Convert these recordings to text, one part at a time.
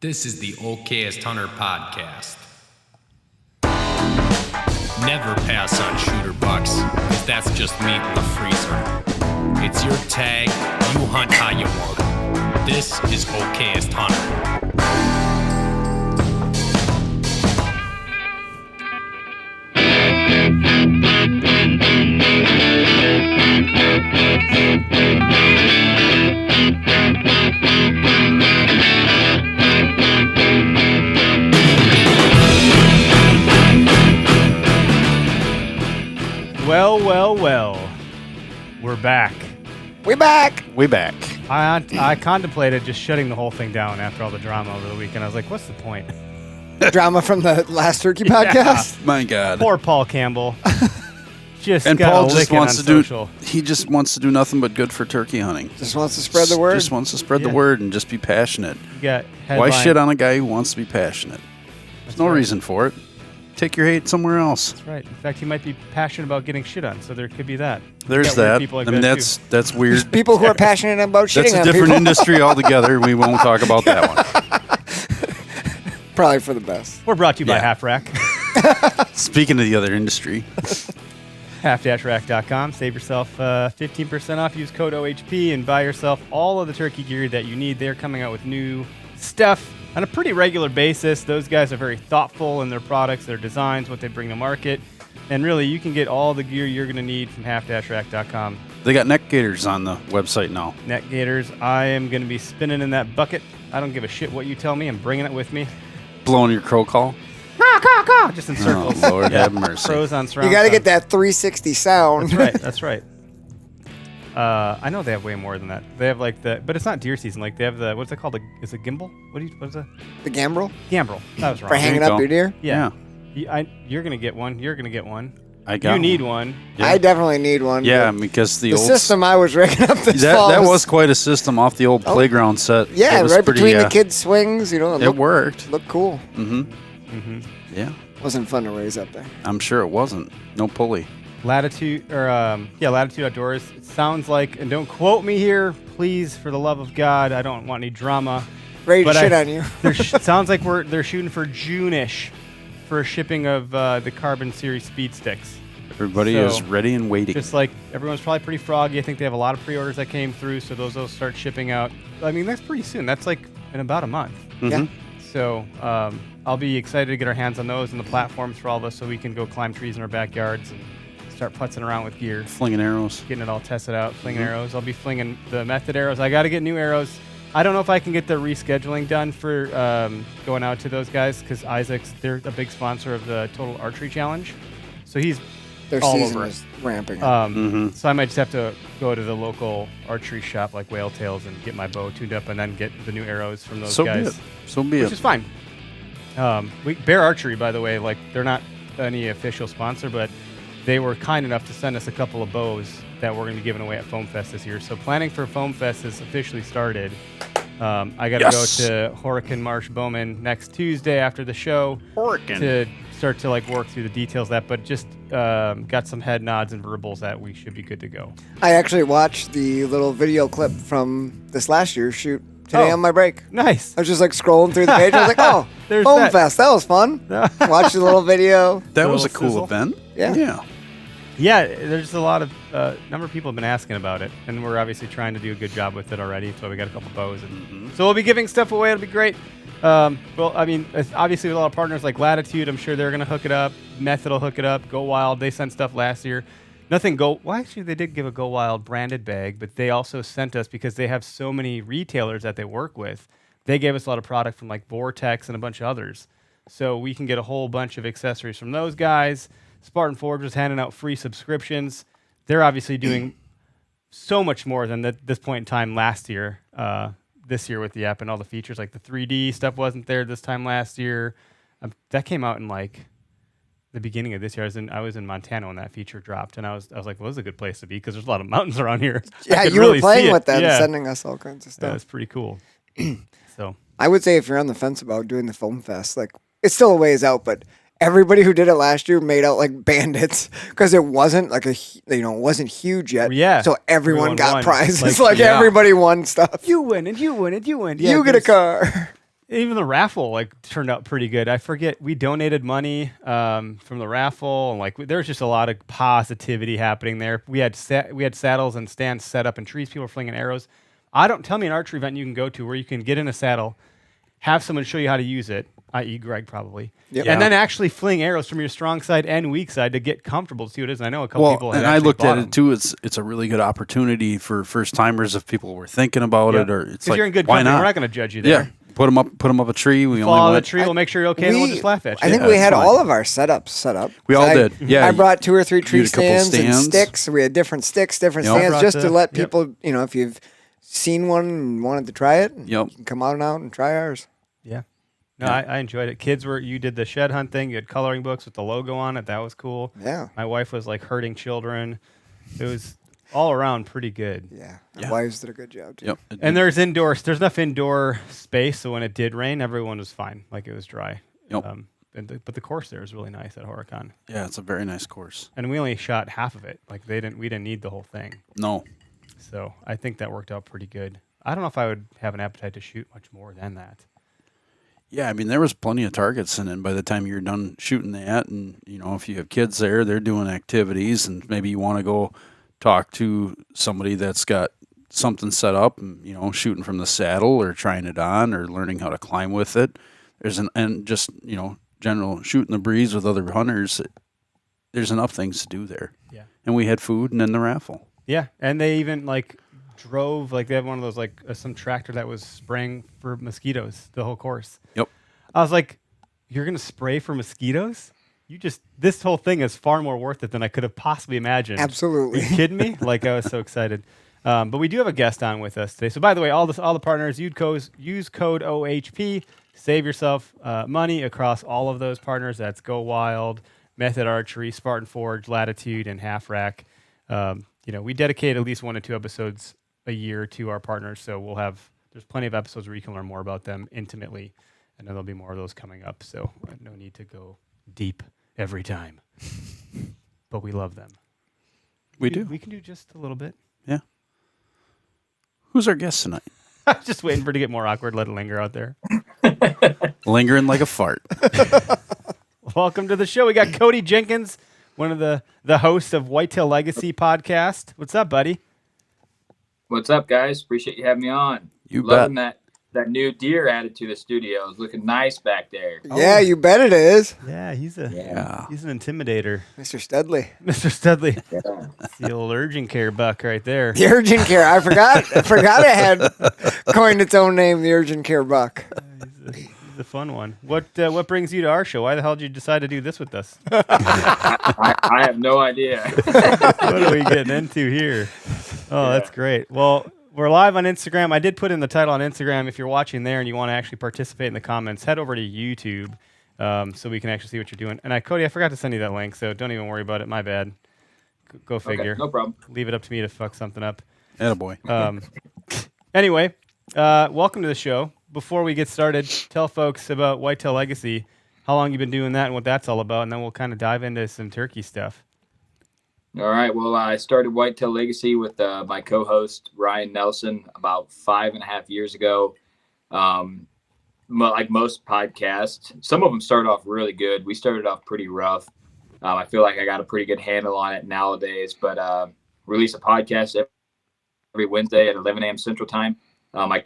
This is the Okayest Hunter podcast. Never pass on shooter bucks, because that's just meat in the freezer. It's your tag, you hunt how you want. This is Okayest Hunter. Well. We're back. We back. I contemplated just shutting the whole thing down after all the drama over the weekend. I was like, what's the point? Drama from the last turkey podcast? My God. Poor Paul Campbell. Just And got Paul a just licking wants on to social. he just wants to do nothing but good for turkey hunting. Just wants to spread the word? Just wants to spread the word and just be passionate. You got Why headline- shit on a guy who wants to be passionate? There's no reason for it. Take your hate somewhere else. That's right. In fact, he might be passionate about getting shit on, so there could be that. There's You got weird that. people like I mean, that, too. that's weird. People who are passionate about shitting That's a on different people. industry altogether. We won't talk about that one. Probably for the best. We're brought to you by Yeah. Half Rack. Speaking of the other industry, half-rack.com. Save yourself 15% off. Use code OHP and buy yourself all of the turkey gear that you need. They're coming out with new stuff on a pretty regular basis. Those guys are very thoughtful in their products, their designs, what they bring to market. And really, you can get all the gear you're going to need from half-rack.com. they got neck gaiters on the website now. Net gators, I am going to be spinning in that bucket. I don't give a shit what you tell me. I'm bringing it with me. Blowing your crow call. Just in circles. Oh, Lord have mercy. Pros on surround You got to sound. get that 360 sound. That's right. I know they have way more than that. They have like but it's not deer season. Like they have the, what's it called? Is it gimbal? What is it? The gambrel? Gambrel. That was wrong. For hanging you up go. your deer? Yeah. You're going to get one. You're going to get one. I got You need one. one. Yeah. I definitely need one. Yeah, but because the the old system I was rigging up this fall that was quite a system off the old playground set. Yeah, It was right pretty, between the kids' swings. You know, It worked. looked cool. Yeah, Wasn't fun to raise up there. I'm sure it wasn't. No pulley. Latitude Outdoors. It sounds like, and don't quote me here, please, for the love of God. I don't want any drama. Ready to But shit on you. Sounds like they're shooting for June-ish for shipping of the Carbon Series speed sticks. Everybody So, is ready and waiting. Just like everyone's probably pretty froggy. I think they have a lot of pre-orders that came through, so those will start shipping out. I mean, that's pretty soon. That's like in about a month. Yeah. So I'll be excited to get our hands on those and the platforms for all of us so we can go climb trees in our backyards and start putzing around with gear, Flinging arrows. getting it all tested out, flinging arrows. I'll be flinging the method arrows. I got to get new arrows. I don't know if I can get the rescheduling done for going out to those guys because they're a big sponsor of the Total Archery Challenge. So he's Their all season over it. is ramping up. So I might just have to go to the local archery shop like Whale Tails and get my bow tuned up and then get the new arrows from those So be guys. it. So be Which it. is fine. Bear Archery, by the way, like they're not any official sponsor, but they were kind enough to send us a couple of bows that we're going to be giving away at Foam Fest this year. So planning for Foam Fest has officially started. I got to Yes. go to Hurricane Marsh Bowman next Tuesday after the show to start to like work through the details of that, but just got some head nods and verbals that we should be good to go. I actually watched the little video clip from this last year's shoot today Oh. on my break. Nice. I was just like scrolling through the page. I was like, oh, There's Foam that. Fest. That was fun. Watched the little video. That was a Little cool sizzle. event. Yeah. Yeah. Yeah, there's a lot of number of people have been asking about it, and we're obviously trying to do a good job with it already. So we got a couple bows, and so we'll be giving stuff away. It'll be great. Well, I mean, it's obviously with a lot of partners like Latitude, I'm sure they're gonna hook it up. Method will hook it up. Go Wild, they sent stuff last year. Nothing Go. Well, actually, they did give a Go Wild branded bag, but they also sent us because they have so many retailers that they work with. They gave us a lot of product from like Vortex and a bunch of others, so we can get a whole bunch of accessories from those guys. Spartan Forge was handing out free subscriptions. They're obviously doing so much more than this point in time last year. This year with the app and all the features, like the 3D stuff wasn't there this time last year. That came out in like the beginning of this year. I was in Montana when that feature dropped, and I was like, well, this is a good place to be because there's a lot of mountains around here. Yeah, I could you really were playing see it. with that Yeah. and sending us all kinds of Yeah, stuff. it's pretty cool. So I would say if you're on the fence about doing the Foam Fest, like it's still a ways out, but everybody who did it last year made out like bandits because it wasn't like it wasn't huge yet. Yeah. So everyone got won. prizes. Like, yeah. Everybody won stuff. You win and you win and you win. Yeah, You get a car. Even the raffle turned out pretty good. I forget, we donated money from the raffle, and there's just a lot of positivity happening there. We had saddles and stands set up in trees. People were flinging arrows. Tell me an archery event you can go to where you can get in a saddle, have someone show you how to use it, i.e. Greg probably, Yep. and then actually fling arrows from your strong side and weak side to get comfortable to see what it is. And I know a couple people had and I looked at them. it too. It's a really good opportunity for first timers if people were thinking about it, or it's like, you're in good why company. not? We're not going to judge you there. Yeah. Put them up a tree. We Fall only out of went. the tree. We'll make sure you're okay, and we'll just laugh at you. I think we had all of our setups set up. We all did. Yeah. I brought 2 or 3 tree You had a couple stands and stands. sticks. We had different sticks, different Yep. stands, Brought just to the- let yep. people, if you've seen one and wanted to try it, Yep. you can come on out and try ours. Yeah. No, I enjoyed it. You did the shed hunt thing. You had coloring books with the logo on it. That was cool. Yeah. My wife was herding children. It was all around pretty good. Yeah. Yeah. Our wives did a good job, too. Yep. And there's enough indoor space, so when it did rain, everyone was fine. It was dry. Yep. But the course there is really nice at Horicon. Yeah, it's a very nice course. And we only shot half of it. We didn't need the whole thing. No. So I think that worked out pretty good. I don't know if I would have an appetite to shoot much more than that. Yeah, I mean, there was plenty of targets, and then by the time you're done shooting that, and if you have kids there, they're doing activities, and maybe you want to go talk to somebody that's got something set up, and shooting from the saddle, or trying it on, or learning how to climb with it. And just general shooting the breeze with other hunters. There's enough things to do there. Yeah. And we had food, and then the raffle. Yeah, and they even drove they had one of those some tractor that was spraying for mosquitoes the whole course. Yep. I was like, you're gonna spray for mosquitoes? This whole thing is far more worth it than I could have possibly imagined. Absolutely. Are you kidding me? I was so excited. But we do have a guest on with us today. So by the way, all the partners, use code OHP, save yourself money across all of those partners. That's Go Wild, Method Archery, Spartan Forge, Latitude, and Half Rack. We dedicate at least 1 to 2 episodes a year to our partners, so there's plenty of episodes where you can learn more about them intimately, and then there'll be more of those coming up, so no need to go deep every time. But we love them. We do. We can do just a little bit. Yeah. Who's our guest tonight? I'm just waiting for it to get more awkward, let it linger out there. Lingering like a fart. Welcome to the show. We got Cody Jenkins, one of the hosts of Whitetail Legacy podcast. What's up, buddy? What's up, guys? Appreciate you having me on. You Loving bet. that new deer added to the studio. It's looking nice back there. Yeah, you bet it is. Yeah, he's an intimidator. Mr. Studley. Mr. Studley. Yeah. The old urgent care buck right there. The urgent care. I forgot it had coined its own name, the urgent care buck. He's a fun one. What brings you to our show? Why the hell did you decide to do this with us? I have no idea. What are we getting into here? Oh, that's great. Well, we're live on Instagram. I did put in the title on Instagram. If you're watching there and you want to actually participate in the comments, head over to YouTube so we can actually see what you're doing. And Cody, I forgot to send you that link, so don't even worry about it. My bad. Go figure. Okay, no problem. Leave it up to me to fuck something up. Attaboy. Anyway, welcome to the show. Before we get started, tell folks about Whitetail Legacy, how long you've been doing that and what that's all about, and then we'll kind of dive into some turkey stuff. All right. Well, I started Whitetail Legacy with my co-host, Ryan Nelson, about 5.5 years ago. Like most podcasts, some of them started off really good. We started off pretty rough. I feel like I got a pretty good handle on it nowadays, but release a podcast every Wednesday at 11 a.m. Central Time. My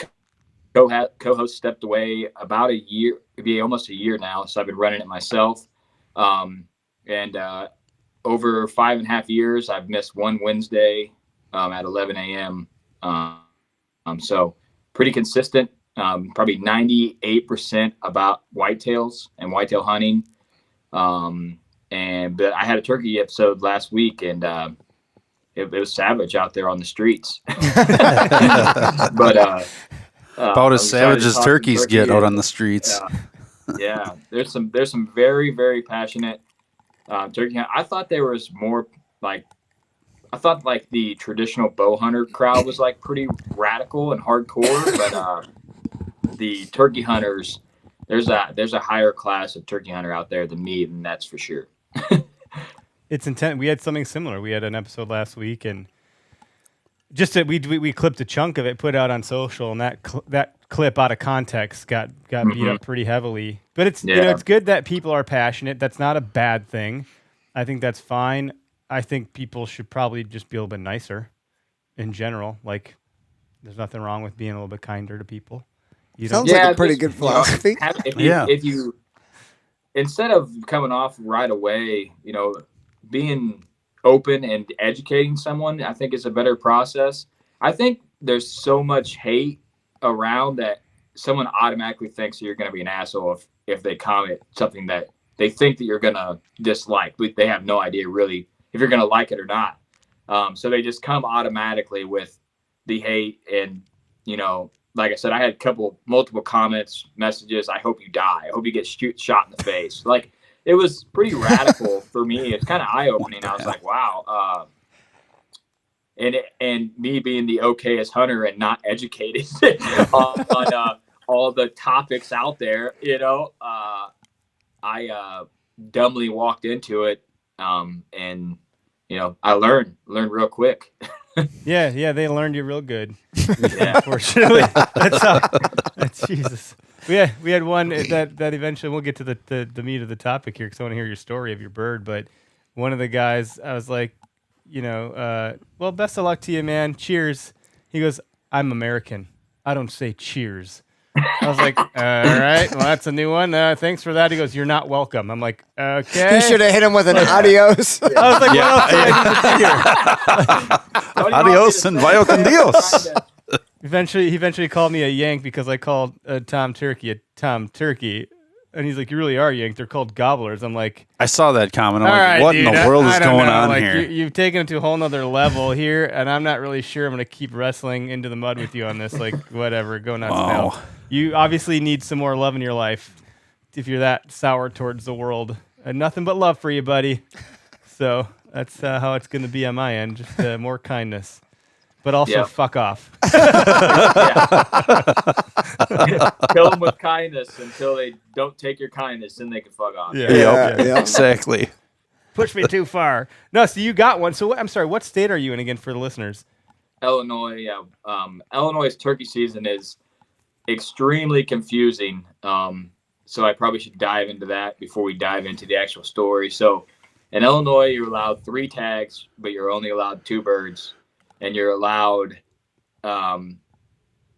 co-host stepped away about a year, it'd be almost a year now. So I've been running it myself. Over 5.5 years, I've missed one Wednesday at 11 a.m. So pretty consistent, probably 98% about whitetails and whitetail hunting. But I had a turkey episode last week, and it was savage out there on the streets. But About as savage as turkeys get out on the streets. Yeah. There's some very, very passionate turkey hunt. I thought there was more like the traditional bow hunter crowd was pretty radical and hardcore, but the turkey hunters there's a higher class of turkey hunter out there than me, and that's for sure. It's intent. We had something similar. We had an episode last week, and just we clipped a chunk of it, put it out on social, and that clip out of context got beat up pretty heavily. But it's it's good that people are passionate. That's not a bad thing. I think that's fine. I think people should probably just be a little bit nicer in general. Like, there's nothing wrong with being a little bit kinder to people. Sounds like a pretty good philosophy. If you instead of coming off right away, being open and educating someone, I think is a better process. I think there's so much hate around that someone automatically thinks you're going to be an asshole if they comment something that they think that you're going to dislike. They have no idea really if you're going to like it or not. So they just come automatically with the hate. And, like I said, I had multiple comments, messages. I hope you die. I hope you get shot in the face. Like, it was pretty radical for me. It's kind of eye-opening. I was like, wow. And me being the Okayest hunter and not educated on all the topics out there, I dumbly walked into it, and I learned real quick. Yeah, they learned you real good. Yeah, unfortunately, that's Jesus. We had one that eventually we'll get to the meat of the topic here because I want to hear your story of your bird. But one of the guys, I was like, well, best of luck to you, man. Cheers. He goes, I'm American. I don't say cheers. I was like, all right, well, that's a new one. Thanks for that. He goes, you're not welcome. I'm like, okay. You should have hit him with an adios. I was like, what else do I need to hear? Adios and vaya con Dios. He eventually called me a Yank because I called Tom Turkey a Tom Turkey. And he's like, you really are Yank. They're called gobblers. I'm like, I saw that comment. I'm all like, right, what dude, in the world is I don't going know. on like, here? You've taken it to a whole nother level here, and I'm not really sure I'm going to keep wrestling into the mud with you on this. Like, whatever, go nuts now. You obviously need some more love in your life if you're that sour towards the world. And nothing but love for you, buddy. So that's how it's going to be on my end. Just more kindness. But also fuck off. Kill them with kindness until they don't take your kindness, and they can fuck off. Yeah, exactly. Push me too far. No, so you got one. So I'm sorry, what state are you in again for the listeners? Illinois, yeah. Illinois' turkey season is extremely confusing. So I probably should dive into that before we dive into the actual story. So in Illinois, you're allowed 3 tags, but you're only allowed 2 birds. And you're allowed,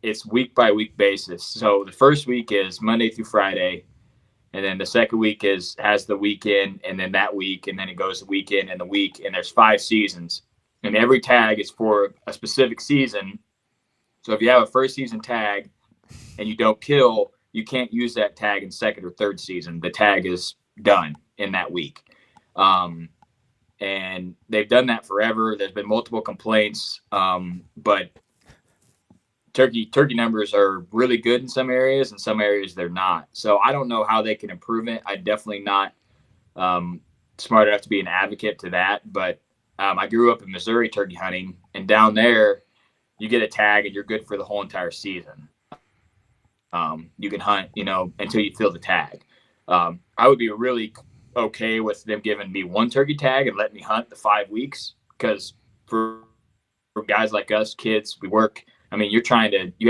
it's week by week basis. So the first week is Monday through Friday. And then the second week has the weekend, and then that week, and then it goes the weekend and the week. And there's 5 seasons. And every tag is for a specific season. So if you have a first season tag and you don't kill, you can't use that tag in second or third season. The tag is done in that week. And they've done that forever. There's been multiple complaints, but turkey numbers are really good in some areas, and some areas they're not. So I don't know how they can improve it. I'm definitely not smart enough to be an advocate to that. But I grew up in Missouri turkey hunting, and down there you get a tag and you're good for the whole entire season. You can hunt, until you fill the tag. I would be really okay with them giving me 1 turkey tag and letting me hunt the 5 weeks, because for guys like us, kids, we work. I mean, you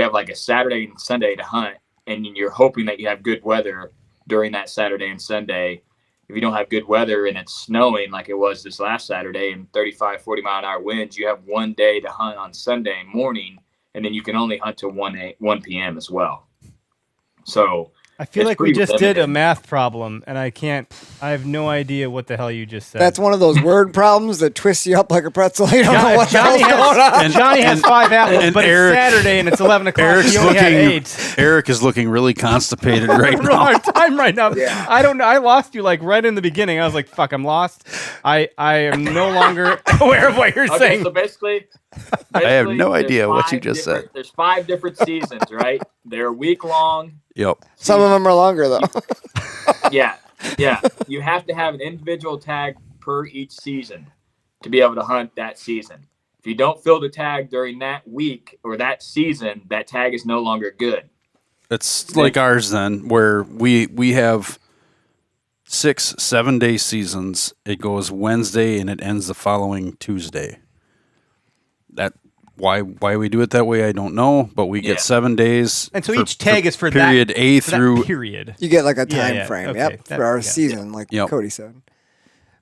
have like a Saturday and Sunday to hunt, and you're hoping that you have good weather during that Saturday and Sunday. If you don't have good weather and it's snowing like it was this last Saturday and 35, 40 mile an hour winds, you have 1 day to hunt on Sunday morning, and then you can only hunt till 1 p.m. as well. So I feel like we just did a math problem, and I have no idea what the hell you just said. That's one of those word problems that twists you up like a pretzel. You don't know what the hell's going on. Johnny has 5 apples, but it's Saturday and it's 11 o'clock. He only had 8. Eric is looking really constipated right now. Hard time right now. Yeah. I don't know. I lost you like right in the beginning. I was like, fuck, I'm lost. I am no longer aware of what you're saying. So basically, I have no idea what you just said. There's 5 different seasons, right? They're week long. Yep. Some of them are longer though. Yeah. You have to have an individual tag per each season to be able to hunt that season. If you don't fill the tag during that week or that season, that tag is no longer good. It's like ours then, where we have 6-7 day seasons. It goes Wednesday and it ends the following Tuesday. That why we do it that way, I don't know, but we get 7 days. And so each tag is for period that, A for that through period. You get like a Yeah, time yeah, frame, okay, yep, that- for our yeah. season, like Yep. Cody said.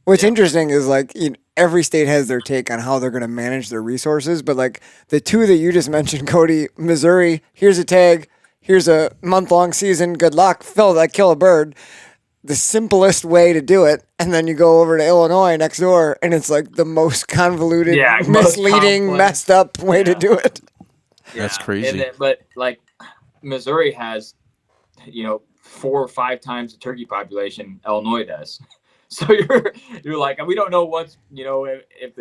What's interesting is like every state has their take on how they're going to manage their resources, but like the two that you just mentioned, Cody, Missouri, here's a tag, here's a month-long season, good luck, kill a bird. The simplest way to do it, and then you go over to Illinois next door, and it's like the most convoluted, most misleading, complex. messed up way to do it. That's crazy. And but like Missouri has, 4 or 5 times the turkey population Illinois does. So you're like, we don't know what's, if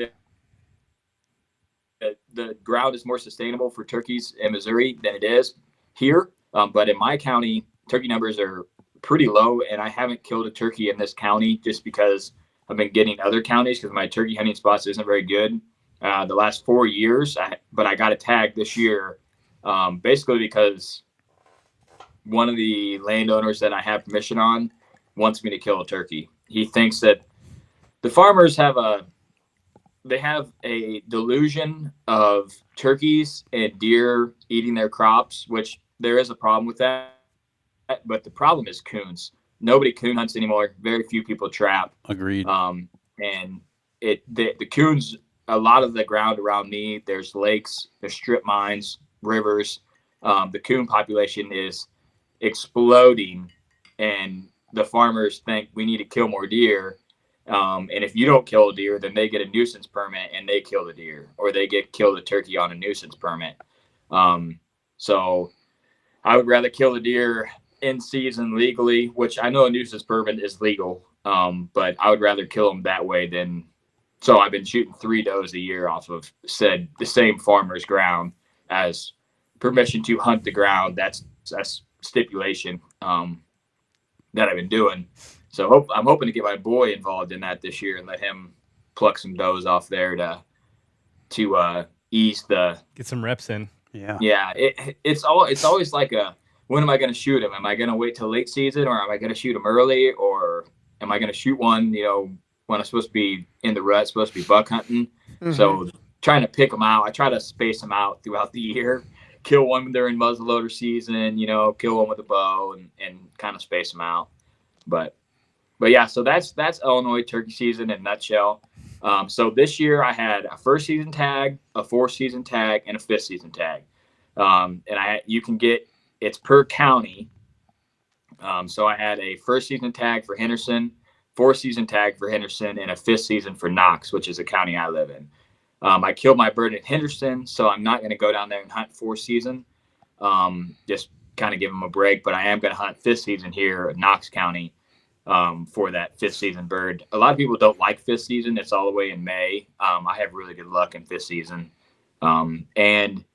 the ground is more sustainable for turkeys in Missouri than it is here. But in my county, turkey numbers are pretty low, and I haven't killed a turkey in this county just because I've been getting other counties because my turkey hunting spots isn't very good. The last 4 years, but I got a tag this year, basically because one of the landowners that I have permission on wants me to kill a turkey. He thinks that the farmers have a delusion of turkeys and deer eating their crops, which there is a problem with that. But the problem is coons. Nobody coon hunts anymore. Very few people trap. Agreed. And the coons, a lot of the ground around me, there's lakes, there's strip mines, rivers. The coon population is exploding, and the farmers think we need to kill more deer. And if you don't kill a deer, then they get a nuisance permit and they kill the deer, or they kill the turkey on a nuisance permit. So I would rather kill the deer in season legally, which I know a nuisance permit is legal. But I would rather kill them that way than. So I've been shooting 3 does a year off of the same farmer's ground as permission to hunt the ground. That's stipulation that I've been doing. So I'm hoping to get my boy involved in that this year and let him pluck some does off there to ease the. Get some reps in. Yeah. Yeah, it's always like when am I going to shoot him? Am I going to wait till late season, or am I going to shoot him early, or am I going to shoot one, when I'm supposed to be in the rut, supposed to be buck hunting? Mm-hmm. So trying to pick them out. I try to space them out throughout the year. Kill one during muzzleloader season, kill one with a bow and kind of space them out. But yeah, so that's Illinois turkey season in a nutshell. So this year I had a first season tag, a 4th season tag, and a 5th season tag. And you can get, it's per county. So I had a first season tag for Henderson, 4th season tag for Henderson, and a 5th season for Knox, which is a county I live in. I killed my bird in Henderson, so I'm not going to go down there and hunt 4th season. Just kind of give them a break, but I am going to hunt 5th season here in Knox County for that 5th season bird. A lot of people don't like 5th season. It's all the way in May. I have really good luck in 5th season. And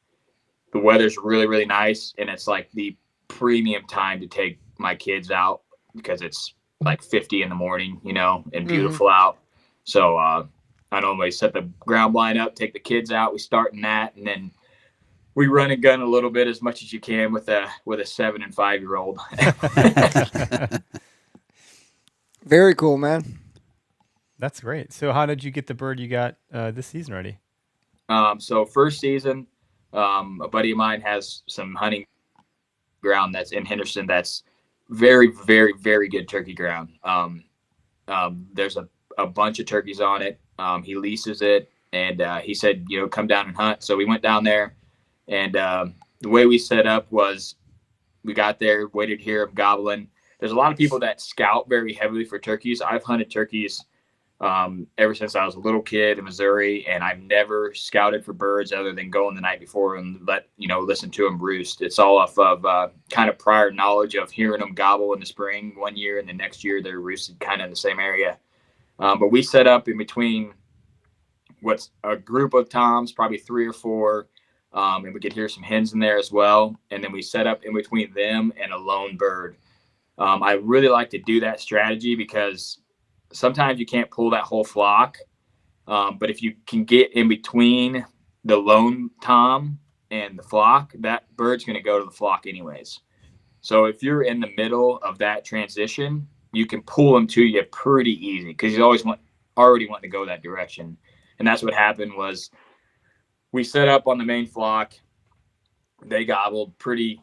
the weather's really, really nice, and it's like the premium time to take my kids out because it's like 50 in the morning, and beautiful out. So I normally set the ground blind up, take the kids out. We start in that, and then we run and gun a little bit as much as you can with a 7 and 5-year-old. Very cool, man. That's great. So how did you get the bird you got this season ready? So first season, a buddy of mine has some hunting ground that's in Henderson that's very, very, very good turkey ground. There's a bunch of turkeys on it. He leases it, and he said, come down and hunt. So we went down there, and the way we set up was we got there, waited to hear him gobbling. There's a lot of people that scout very heavily for turkeys. I've hunted turkeys ever since I was a little kid in Missouri, and I've never scouted for birds other than going the night before and listen to them roost. It's all off of kind of prior knowledge of hearing them gobble in the spring one year, and the next year they're roosted kind of in the same area. But we set up in between what's a group of toms, probably 3 or 4, and we could hear some hens in there as well. And then we set up in between them and a lone bird. I really like to do that strategy because sometimes you can't pull that whole flock. But if you can get in between the lone tom and the flock, that bird's going to go to the flock anyways. So if you're in the middle of that transition, you can pull him to you pretty easy because he's already wanting to go that direction. And that's what happened was we set up on the main flock. They gobbled pretty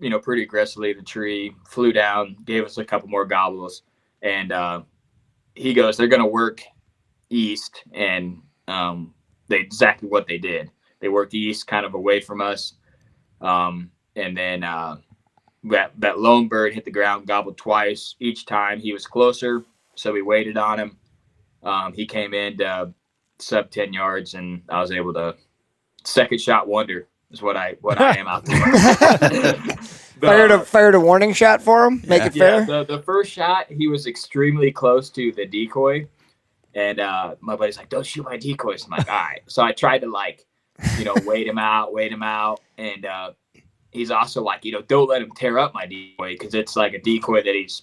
aggressively. The tree flew down, gave us a couple more gobbles, and he goes, they're going to work east, and they exactly what they did. They worked east, kind of away from us, and then that lone bird hit the ground, gobbled twice. Each time he was closer, so we waited on him. He came in to sub 10 yards, and I was able to second shot wonder is what I am out there. Fired a warning shot for him. Make it fair. Yeah, the first shot, he was extremely close to the decoy, and my buddy's like, "Don't shoot my decoys." I'm like, "All right." So I tried to wait him out, and he's also like, don't let him tear up my decoy because it's like a decoy that he's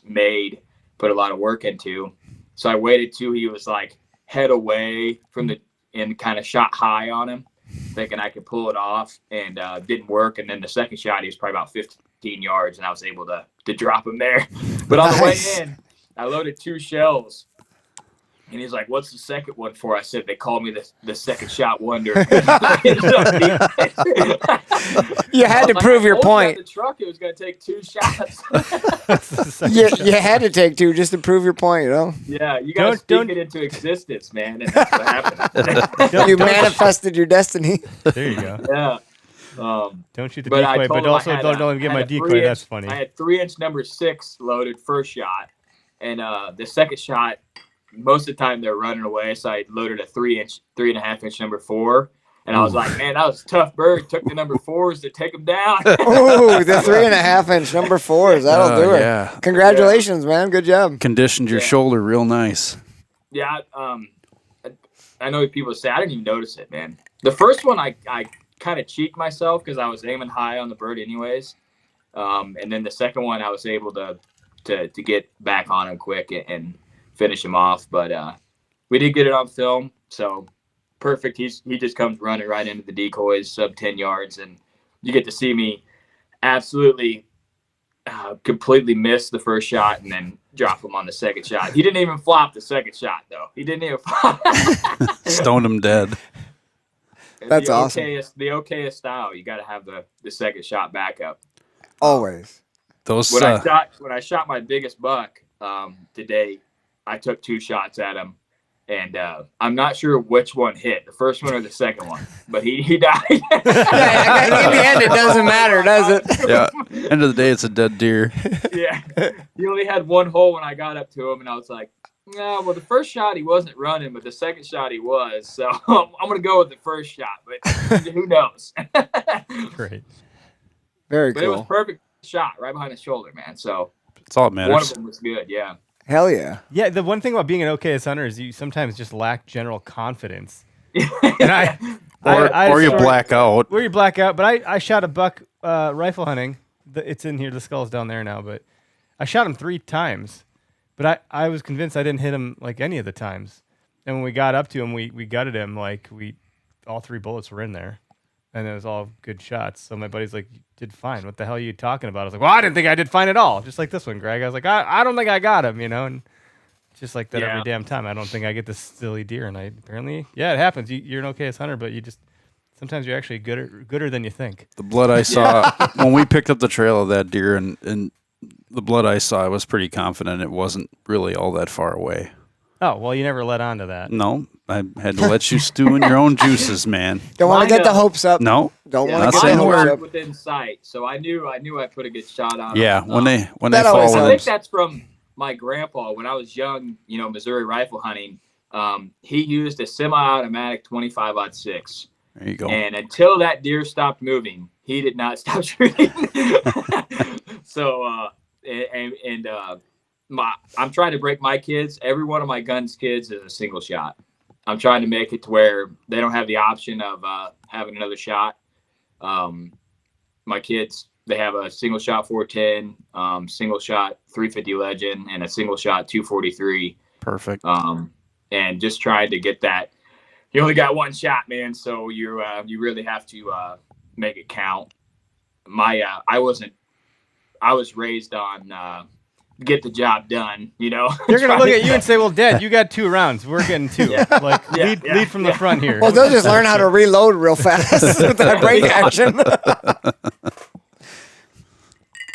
put a lot of work into. So I waited till he was like head away from and kind of shot high on him, thinking I could pull it off, and didn't work. And then the second shot, he was probably about 15 yards, and I was able to drop him there. But on the way in, I loaded 2 shells. And he's like, "What's the second one for?" I said, "They call me the second shot wonder." You had to prove your point. The truck, it was going to take 2 shots. You had to take 2 just to prove your point, Yeah, you got to speak it into existence, man, and that's what happened. You manifested your destiny. There you go. Yeah. Don't shoot the decoy, but also don't let him get my decoy. That's funny. I had 3-inch number 6 loaded first shot, and the second shot, most of the time they're running away, so I loaded a 3.5-inch number 4, and I was like, "Man, that was a tough bird." Took the number 4s to take them down. Ooh, the 3.5-inch number 4s. That'll do it. Yeah. Congratulations, man. Good job. Conditioned your shoulder real nice. Yeah. I know people say I didn't even notice it, man. The first one I kind of cheeked myself because I was aiming high on the bird anyways, and then the second one I was able to get back on him quick and finish him off, but we did get it on film, so perfect. He just comes running right into the decoys, sub 10 yards, and you get to see me absolutely completely miss the first shot and then drop him on the second shot. He didn't even flop the second shot, though. He didn't even flop. Stoned him dead. That's awesome. The Okayest style, you got to have the second shot backup. Always. When I shot my biggest buck today, I took 2 shots at him, and I'm not sure which one hit, the first one or the second one, but he died. In the end, it doesn't matter, does it? Yeah. End of the day, it's a dead deer. Yeah. He only had 1 hole when I got up to him, and I was like, "No, well, the first shot he wasn't running, but the second shot he was, so I'm going to go with the first shot, but who knows?" Great. Very cool. But it was perfect shot right behind the shoulder, man, so That's all that matters. one of them was good, yeah. Hell yeah. Yeah, the one thing about being an Okayest hunter is you sometimes just lack general confidence. And or you black out. Or you black out. But I shot a buck rifle hunting. It's in here. The skull's down there now. But I shot him 3 times. But I was convinced I didn't hit him like any of the times. And when we got up to him, we gutted him. Like all 3 bullets were in there. And it was all good shots. So my buddy's like, "You did fine. What the hell are you talking about?" I was like, "Well, I didn't think I did fine at all." Just like this one, Greg. I was like, I don't think I got him, and just like that every damn time. I don't think I get this silly deer. And apparently, it happens. You're an Okayest hunter, but sometimes you're actually gooder than you think. The blood I saw when we picked up the trail of that deer and the blood I saw, I was pretty confident it wasn't really all that far away. Oh, well, you never let on to that. No, I had to let you stew in your own juices, man. Don't want to get the hopes up. No. Don't Yeah, want to get saying the a hopes word. up. Within sight, so I knew I put a good shot on Yeah, him. when they that always fall I in. think that's from my grandpa when I was young. Missouri rifle hunting. He used a semi-automatic 25-06, There you go. and until that deer stopped moving, he did not stop shooting. So, I'm trying to break my kids. Every one of my gun's kids is a single shot. I'm trying to make it to where they don't have the option of having another shot. My kids, they have a single shot 410, single shot 350 Legend, and a single shot 243. Perfect. And just trying to get that. You only got 1 shot, man. So you really have to make it count. I wasn't I was raised on get the job done. You know, They're gonna look at you and say, "Well, Dad, you got 2 rounds. We're getting 2. Like lead from the front here." Well, they'll just learn how to reload real fast with that break action.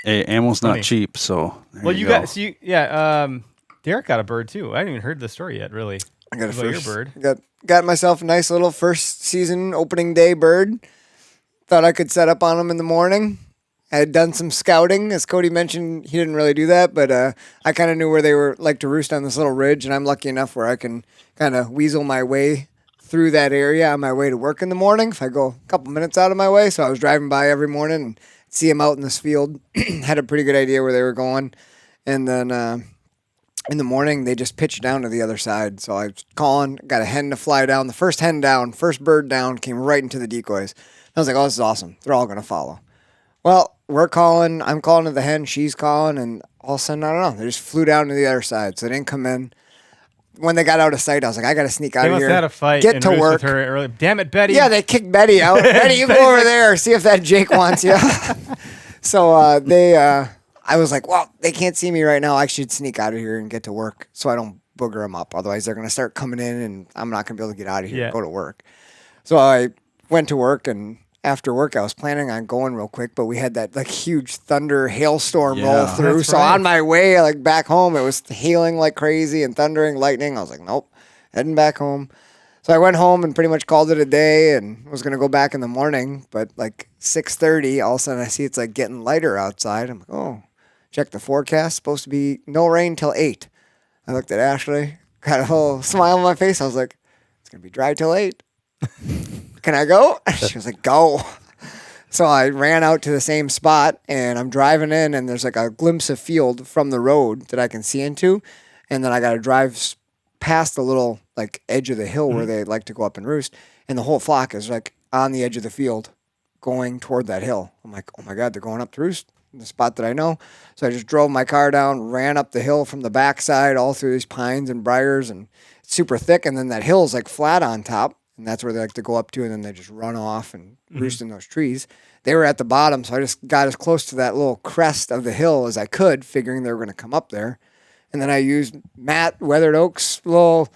Hey, ammo's not Funny. cheap, so Well, you go. got Derek got a bird too. I haven't even heard the story yet, really. I got a About your first. bird. Got myself a nice little first season opening day bird. Thought I could set up on him in the morning. I had done some scouting, as Cody mentioned. He didn't really do that, but I kind of knew where they were like to roost on this little ridge, and I'm lucky enough where I can kind of weasel my way through that area on my way to work in the morning. If I go a couple minutes out of my way, so I was driving by every morning and see them out in this field. Had a pretty good idea where they were going, and then in the morning they just pitched down to the other side. So I was calling, got a hen to fly down. The first hen down, first bird down, came right into the decoys. I was like, "Oh, this is awesome! They're all gonna follow." Well, we're calling. I'm calling to the hen. She's calling, and all of a sudden, I don't know. They just flew down to the other side, so they didn't come in. When they got out of sight, I was like, "I got to sneak out They of must here. have had a fight. Get and to roost work." with her early. Damn it, Betty. Yeah, they kicked Betty out. Betty, you go Betty's over like- there. See if that Jake wants you. So I was like, well, they can't see me right now. I should sneak out of here and get to work so I don't booger them up. Otherwise, they're going to start coming in, and I'm not going to be able to get out of here and go to work. So I went to work, and after work, I was planning on going real quick, but we had that like huge thunder hailstorm roll through. That's So right. on my way, like back home, it was hailing like crazy and thundering, lightning. I was like, nope, heading back home. So I went home and pretty much called it a day and was going to go back in the morning. But like 6:30, all of a sudden I see it's like getting lighter outside. I'm like, oh, check the forecast. Supposed to be no rain till 8. I looked at Ashley, got a whole smile on my face. I was like, it's going to be dry till 8. Can I go? She was like, go. So I ran out to the same spot and I'm driving in and there's like a glimpse of field from the road that I can see into. And then I got to drive past the little like edge of the hill where they like to go up and roost. And the whole flock is like on the edge of the field going toward that hill. I'm like, oh my God, they're going up to roost in the spot that I know. So I just drove my car down, ran up the hill from the backside, all through these pines and briars, and it's super thick. And then that hill is like flat on top. And that's where they like to go up to, and then they just run off and roost in those trees. They were at the bottom, so I just got as close to that little crest of the hill as I could, figuring they were going to come up there. And then I used Matt Weathered Oak's little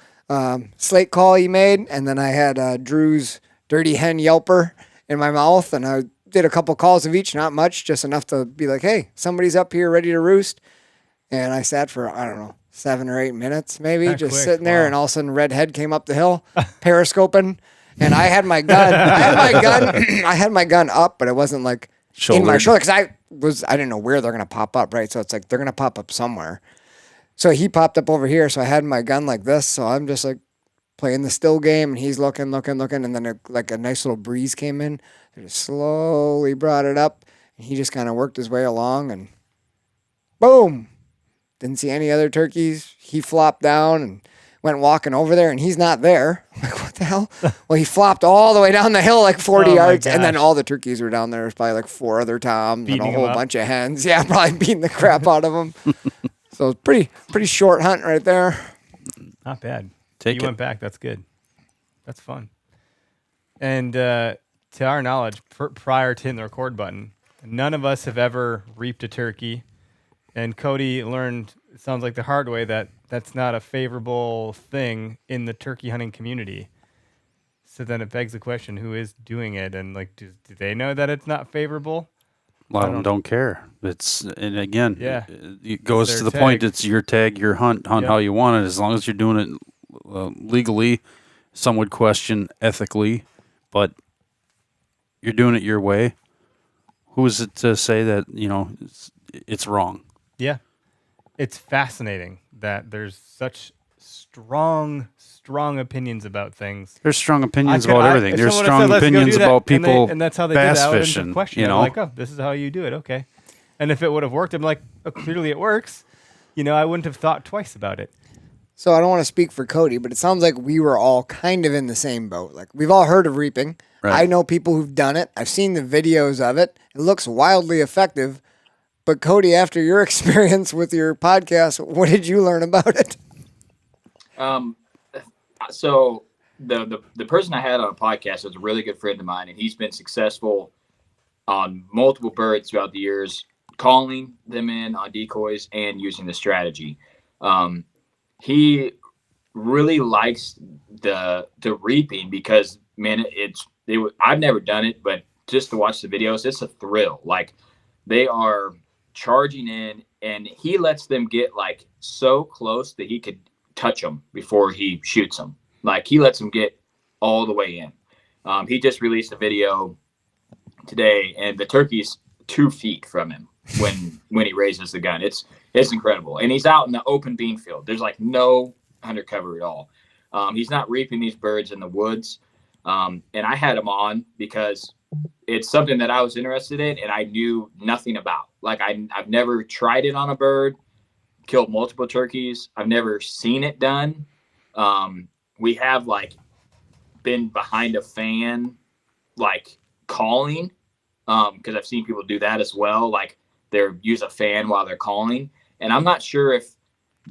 slate call he made, and then I had Drew's Dirty Hen Yelper in my mouth, and I did a couple calls of each, not much, just enough to be like, hey, somebody's up here ready to roost. And I sat for, I don't know, 7 or 8 minutes maybe, That just quick, sitting there, wow. and all of a sudden Redhead came up the hill, periscoping, and I had my gun. I had my gun up, but it wasn't like in my shoulder, because I didn't know where they're going to pop up, right? So it's like they're going to pop up somewhere. So he popped up over here, so I had my gun like this, so I'm just like playing the still game, and he's looking, and then like a nice little breeze came in. They just slowly brought it up, and he just kind of worked his way along, and boom! Didn't see any other turkeys. He flopped down and went walking over there, and he's not there. I'm like, what the hell? Well, he flopped all the way down the hill like 40 Oh my yards, and then gosh. all the turkeys were down there. There's probably like 4 other toms Beating and a 'em whole up. bunch of hens. Yeah, probably beating the crap out of them. So it's pretty short hunt right there. Not bad. Take you it. went back. That's good. That's fun. And to our knowledge, prior to hitting the record button, none of us have ever reaped a turkey. And Cody learned, it sounds like the hard way, that that's not a favorable thing in the turkey hunting community. So then it begs the question, who is doing it? And like, do they know that it's not favorable? A lot of them don't care. And again, Yeah. it goes It's to their the point. tag. It's your tag, your hunt Yep. how you want it. As long as you're doing it legally, some would question ethically, but you're doing it your way. Who is it to say that it's wrong? Yeah. It's fascinating that there's such strong opinions about things. There's strong opinions I could- about I- everything. if There's someone strong had said, "Let's go opinions do that," about people and that's how they did bass it. I would fishing. question. You I'm know, like, oh, this is how you do it. Okay. And if it would have worked, I'm like, oh, clearly it works. I wouldn't have thought twice about it. So I don't want to speak for Cody, but it sounds like we were all kind of in the same boat. Like we've all heard of reaping. Right. I know people who've done it. I've seen the videos of it. It looks wildly effective. But Cody, after your experience with your podcast, what did you learn about it? So the person I had on a podcast was a really good friend of mine, and he's been successful on multiple birds throughout the years. calling them in on decoys and using the strategy. He really likes the reaping because, man, I've never done it, but just to watch the videos, it's a thrill. Like, they are charging in, and he lets them get like so close that he could touch them before he shoots them. Like, he lets them get all the way in. He just released a video today, and the turkey's 2 feet from him when he raises the gun. It's incredible. And he's out in the open bean field. There's like no undercover at all. He's not reaping these birds in the woods. And I had him on because it's something that I was interested in and I knew nothing about. Like, I've never tried it on a bird, killed multiple turkeys. I've never seen it done. We have like been behind a fan, like calling, because I've seen people do that as well. Like, they use a fan while they're calling. And I'm not sure if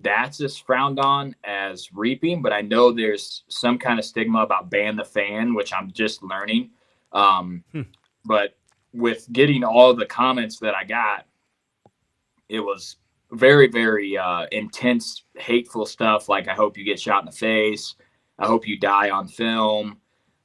that's as frowned on as reaping, but I know there's some kind of stigma about ban the fan, which I'm just learning. But with getting all the comments that I got, it was very, very intense, hateful stuff. Like, I hope you get shot in the face. I hope you die on film.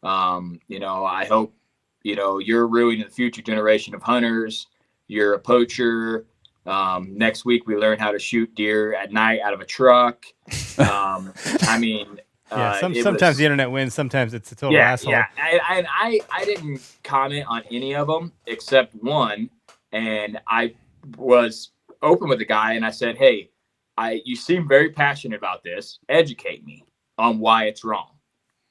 I hope, you're ruining the future generation of hunters. You're a poacher. Next week we learn how to shoot deer at night out of a truck. Sometimes the internet wins. Sometimes it's a total asshole. Yeah. I didn't comment on any of them except one, and I was open with the guy and I said, "Hey, you seem very passionate about this. Educate me on why it's wrong,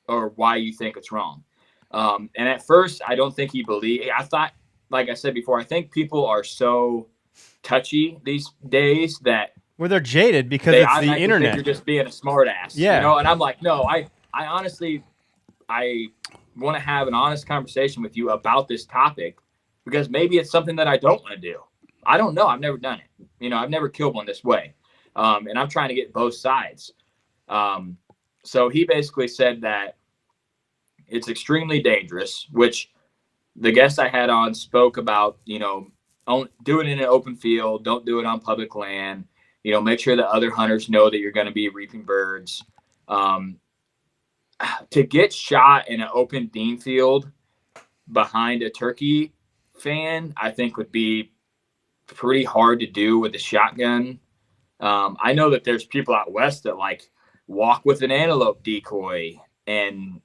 or why you think it's wrong." And at first, I don't think he believed. I thought, like I said before, I think people are so touchy these days that they're jaded because it's the internet. You're just being a smart ass. Yeah. And I'm like, no, I honestly, I want to have an honest conversation with you about this topic, because maybe it's something that I don't want to do. I don't know. I've never done it. I've never killed one this way. And I'm trying to get both sides. So he basically said that it's extremely dangerous, which the guest I had on spoke about, do it in an open field. Don't do it on public land. Make sure that other hunters know that you're going to be reaping birds. To get shot in an open bean field behind a turkey fan, I think would be pretty hard to do with a shotgun. I know that there's people out west that like walk with an antelope decoy, and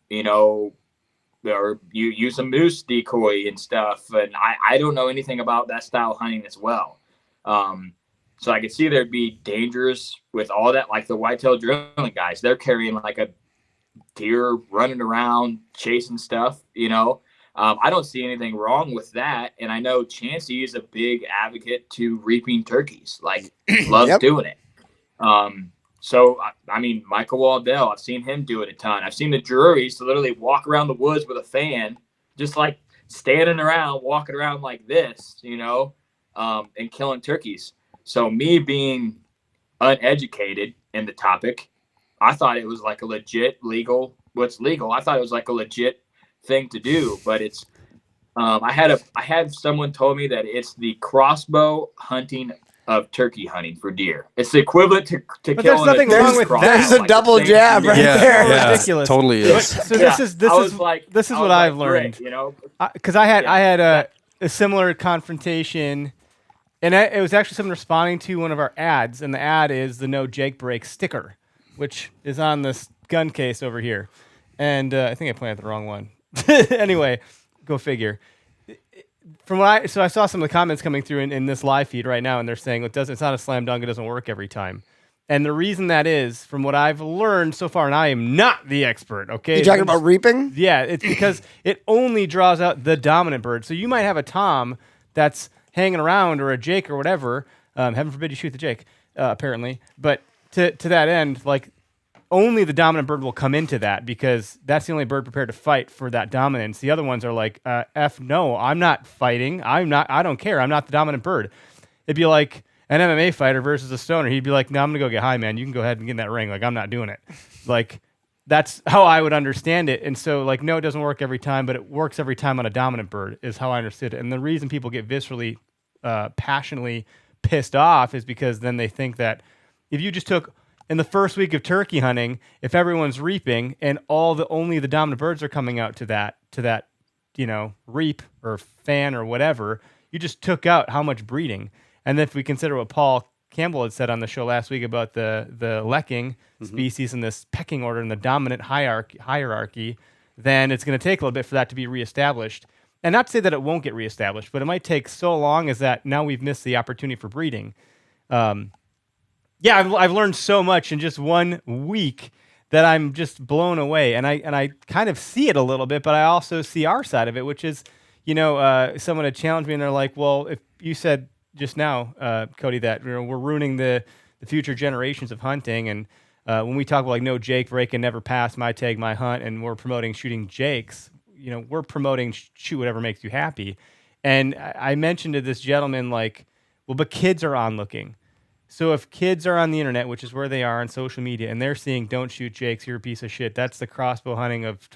or you use a moose decoy and stuff. And I don't know anything about that style of hunting as well. So I could see there'd be dangers with all that, like the whitetail drilling guys. They're carrying like a deer running around chasing stuff. I don't see anything wrong with that. And I know Chancey is a big advocate to reaping turkeys, like loves doing it. So, Michael Waddell, I've seen him do it a ton. I've seen the Drurys to literally walk around the woods with a fan, just like standing around, walking around like this, and killing turkeys. So me being uneducated in the topic, I thought it was like a legit legal. What's legal? I thought it was like a legit thing to do, but it's. I had someone told me that it's the crossbow hunting of turkey hunting for deer. It's the equivalent to But killing. there's nothing wrong with that. There's a double jab right there. Yeah, Ridiculous. Totally is. So this is what I've learned. Because I had a similar confrontation, and it was actually someone responding to one of our ads, and the ad is the No Jake Break sticker, which is on this gun case over here. And I think I planted the wrong one. Anyway, go figure. I saw some of the comments coming through in this live feed right now, and they're saying it's not a slam dunk, it doesn't work every time. And the reason that is, from what I've learned so far, and I am not the expert, okay? You talking about reaping? Yeah, it's because it only draws out the dominant bird. So you might have a tom that's hanging around, or a jake or whatever. Heaven forbid you shoot the jake, apparently. But to that end, like, only the dominant bird will come into that, because that's the only bird prepared to fight for that dominance. The other ones are like, F no, I'm not fighting. I don't care. I'm not the dominant bird. It'd be like an MMA fighter versus a stoner. He'd be like, no, I'm going to go get high, man. You can go ahead and get in that ring. Like, I'm not doing it. Like, that's how I would understand it. And so, like, no, it doesn't work every time, but it works every time on a dominant bird is how I understood it. And the reason people get viscerally passionately pissed off is because then they think that if you just took in the first week of turkey hunting, if everyone's reaping and only the dominant birds are coming out to that reap or fan or whatever, you just took out how much breeding. And if we consider what Paul Campbell had said on the show last week about the lecking species and this pecking order and the dominant hierarchy, then it's going to take a little bit for that to be reestablished. And not to say that it won't get reestablished, but it might take so long as that now we've missed the opportunity for breeding. I've learned so much in just 1 week that I'm just blown away. And I kind of see it a little bit, but I also see our side of it, which is, someone had challenged me and they're like, well, if you said just now, Cody, that we're ruining the future generations of hunting. And when we talk about like no Jake break and never pass, my tag, my hunt, and we're promoting shooting Jakes, we're promoting shoot whatever makes you happy. And I mentioned to this gentleman like, well, but kids are onlooking. So if kids are on the internet, which is where they are on social media, and they're seeing don't shoot Jakes, you're a piece of shit. That's the crossbow hunting of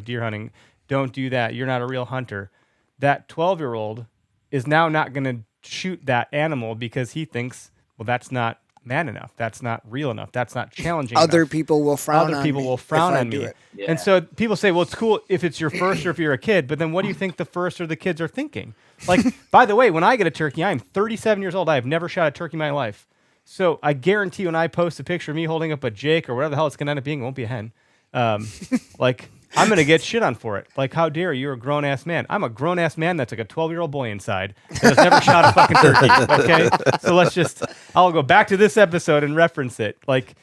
deer hunting. Don't do that. You're not a real hunter. That 12-year-old is now not going to shoot that animal because he thinks, well, that's not man enough. That's not real enough. That's not challenging enough. Other people will frown on me. Yeah. And so people say, well, it's cool if it's your first or if you're a kid, but then what do you think the first or the kids are thinking? Like, by the way, when I get a turkey, I'm 37 years old. I have never shot a turkey in my life. So I guarantee when I post a picture of me holding up a Jake or whatever the hell it's going to end up being, it won't be a hen. Like, I'm going to get shit on for it. Like, how dare you? You're a grown-ass man. I'm a grown-ass man that's like a 12-year-old boy inside that has never shot a fucking turkey, okay? So I'll go back to this episode and reference it. Like,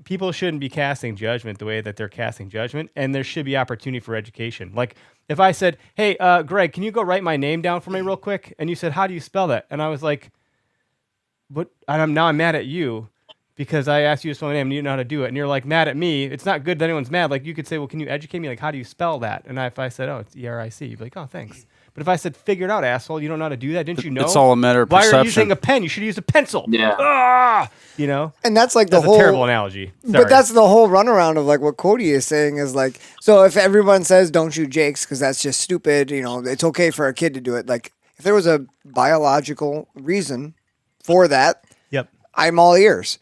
people shouldn't be casting judgment the way that they're casting judgment, and there should be opportunity for education. Like, if I said, hey, Greg, can you go write my name down for me real quick? And you said, how do you spell that? And I was like, but I'm mad at you because I asked you to spell my name and you know how to do it. And you're like mad at me. It's not good that anyone's mad. Like you could say, well, can you educate me? Like, how do you spell that? And if I said, oh, it's ERIC, you'd be like, oh, thanks. But if I said, figure it out, asshole, you don't know how to do that. Didn't you know? It's all a matter of perception. Why are you using a pen? You should use a pencil. Yeah. And that's like that's a terrible analogy. Sorry. But that's the whole runaround of like what Cody is saying is like, so if everyone says don't shoot Jakes because that's just stupid, it's okay for a kid to do it. Like if there was a biological reason for that, yep, I'm all ears.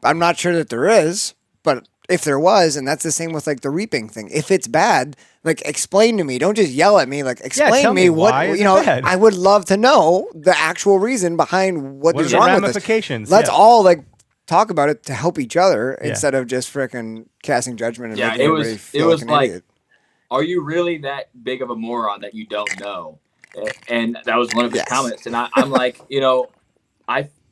I'm not sure that there is, but if there was, and that's the same with like the reaping thing. If it's bad, like explain to me. Don't just yell at me. Like explain to me what bad? I would love to know the actual reason behind what is wrong with this. Ramifications. Let's all like talk about it to help each other instead of just frickin' casting judgment and making everybody feel like an idiot. Are you really that big of a moron that you don't know? And that was one of his comments. And I'm like,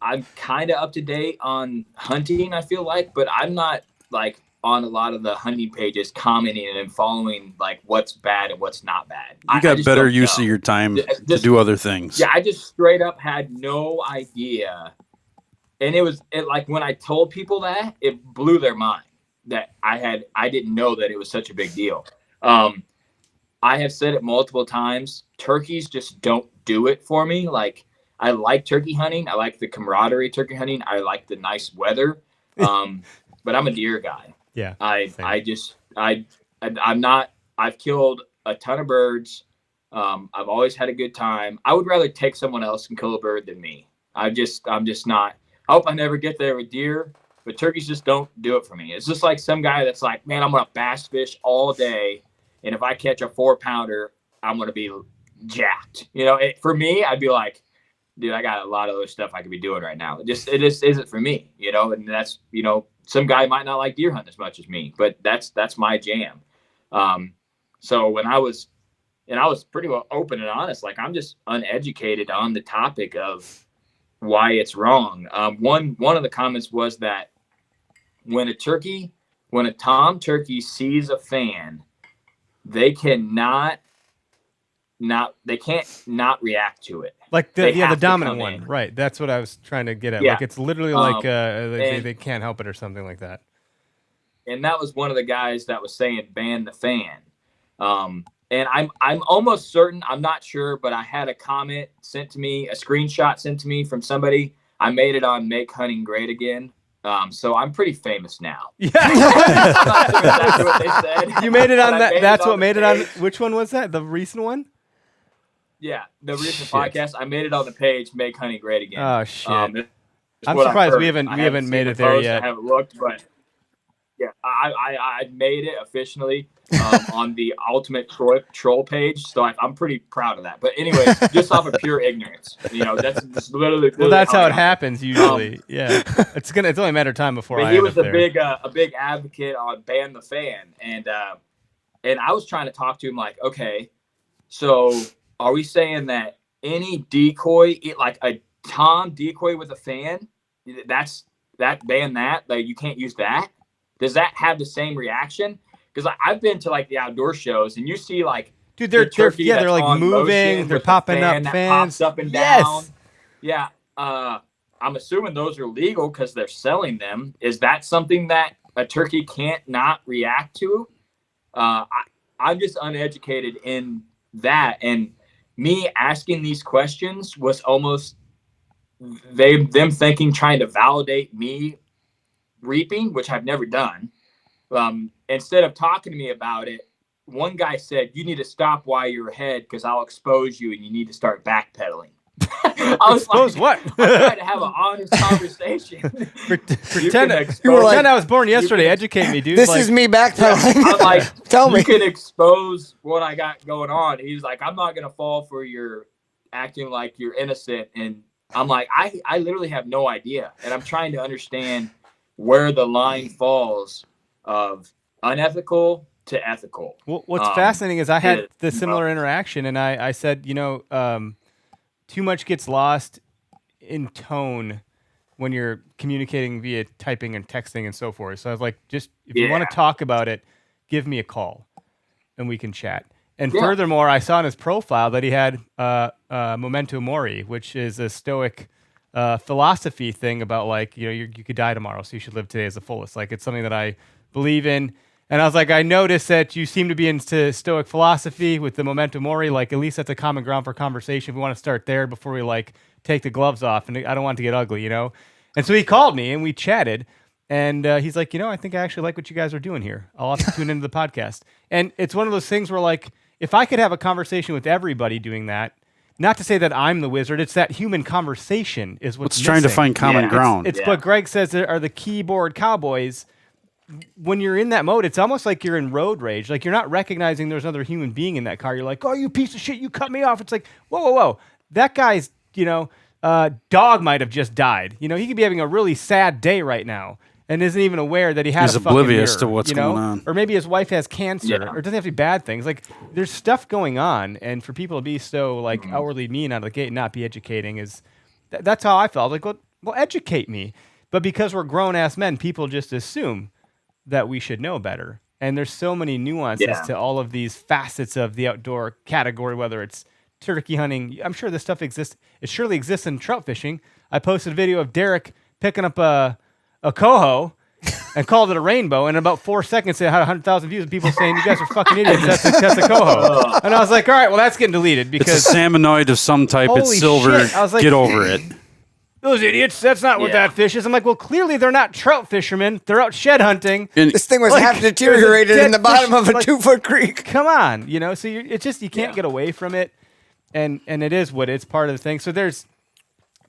I'm kind of up to date on hunting, I feel like, but I'm not like on a lot of the hunting pages commenting and following like what's bad and what's not bad. You got better use of your time to do other things. Yeah, I just straight up had no idea. And it like when I told people that, it blew their mind that I didn't know that it was such a big deal. I have said it multiple times. Turkeys just don't do it for me. Like I like turkey hunting. I like the camaraderie of turkey hunting. I like the nice weather. But I'm a deer guy. Yeah. I've killed a ton of birds. I've always had a good time. I would rather take someone else and kill a bird than me. I'm just not. I hope I never get there with deer, but turkeys just don't do it for me. It's just like some guy that's like, man, I'm going to bass fish all day. And if I catch a 4-pounder, I'm going to be jacked. For me, I'd be like, dude, I got a lot of other stuff I could be doing right now. It just isn't for me, and that's, some guy might not like deer hunting as much as me, but that's my jam. So when I was pretty well open and honest, like I'm just uneducated on the topic of why it's wrong. One of the comments was that when a tom turkey sees a fan, they can't not react to it. Like the dominant one, right? That's what I was trying to get at. Yeah. Like it's literally like they can't help it or something like that. And that was one of the guys that was saying ban the fan. And I'm almost certain, I'm not sure, but I had a comment sent to me, a screenshot sent to me from somebody. I made it on Make Hunting Great Again. So I'm pretty famous now. Yeah. I'm not sure exactly what they said. You made it on that. That's what made it on. Which one was that? The recent one? Yeah, the recent Shit. podcast. I made it on the page. Make hunting great again. Oh shit! It's I'm what I've surprised heard. we haven't I made seen it the there post, yet. I haven't looked, but yeah, I made it officially on the ultimate troll page. So I'm pretty proud of that. But anyway, just off of pure ignorance, that's just literally. Well, that's how it got. happens usually. Yeah, it's only a matter of time before But I he end was up a there. big advocate on ban the fan, and I was trying to talk to him like, okay, so are we saying that any decoy, like a Tom decoy with a fan, ban that, like you can't use that? Does that have the same reaction? Because I've been to like the outdoor shows and you see like, Dude, they're like on moving, motion they're with the popping fan up that fans. pops up and Yes. down. Yeah. I'm assuming those are legal because they're selling them. Is that something that a turkey can't not react to? I'm just uneducated in that, and me asking these questions was almost them thinking, trying to validate me reaping, which I've never done. Instead of talking to me about it, one guy said, "You need to stop while you're ahead because I'll expose you, and you need to start backpedaling." I was Expose like, what? I'm trying to have an honest conversation. Pretend like- I was born yesterday. Educate me, dude. This Like, is me backpedaling. I'm like, Tell me. you can expose what I got going on. He's like, I'm not gonna fall for your acting like you're innocent, and I'm like, I literally have no idea, and I'm trying to understand where the line falls of unethical to ethical. Well, what's fascinating is I had the you similar know. interaction, and I said, too much gets lost in tone when you're communicating via typing and texting and so forth. So I was like, just if you want Yeah. to talk about it, give me a call, and we can chat. And Yeah. furthermore, I saw in his profile that he had memento mori, which is a Stoic philosophy thing about like, you could die tomorrow, so you should live today as the fullest. Like, it's something that I believe in. And I was like, I noticed that you seem to be into Stoic philosophy with the memento mori. Like, at least that's a common ground for conversation. If we want to start there before we like take the gloves off, and I don't want it to get ugly, And so he called me and we chatted, and he's like, I think I actually like what you guys are doing here. I'll have to tune into the podcast. And it's one of those things where like, if I could have a conversation with everybody doing that, not to say that I'm the wizard, it's that human conversation is what's trying to missing. find common Yeah. ground. It's Yeah. what Greg says are the keyboard cowboys. When you're in that mode, it's almost like you're in road rage. Like, you're not recognizing there's another human being in that car. You're like, oh, you piece of shit, you cut me off. It's like, whoa. That guy's, dog might have just died. He could be having a really sad day right now and isn't even aware that he has He's a fucking oblivious mirror, to what's going on. Or maybe his wife has cancer, Yeah. or it doesn't have to be bad things. Like, there's stuff going on, and for people to be so like outwardly mean out of the gate and not be educating is that's how I felt. Like, well, educate me. But because we're grown ass men, people just assume that we should know better. And there's so many nuances Yeah. to all of these facets of the outdoor category, whether it's turkey hunting. I'm sure this stuff exists. It surely exists in trout fishing. I posted a video of Derek picking up a coho and called it a rainbow. And in about 4 seconds, it had 100,000 views of people saying, you guys are fucking idiots. That's a coho. And I was like, all right, well, that's getting deleted It's because a salmonoid of some type. Holy It's silver. shit. I was like- Get over it. those idiots, that's not what Yeah. that fish is. I'm like, well, clearly they're not trout fishermen. They're out shed hunting. And This thing was Like, half there's a deteriorated in dead the bottom fish, of a like- 2-foot creek. Come on, so it's just, you can't Yeah. get away from it. And it is what it's part of the thing. So there's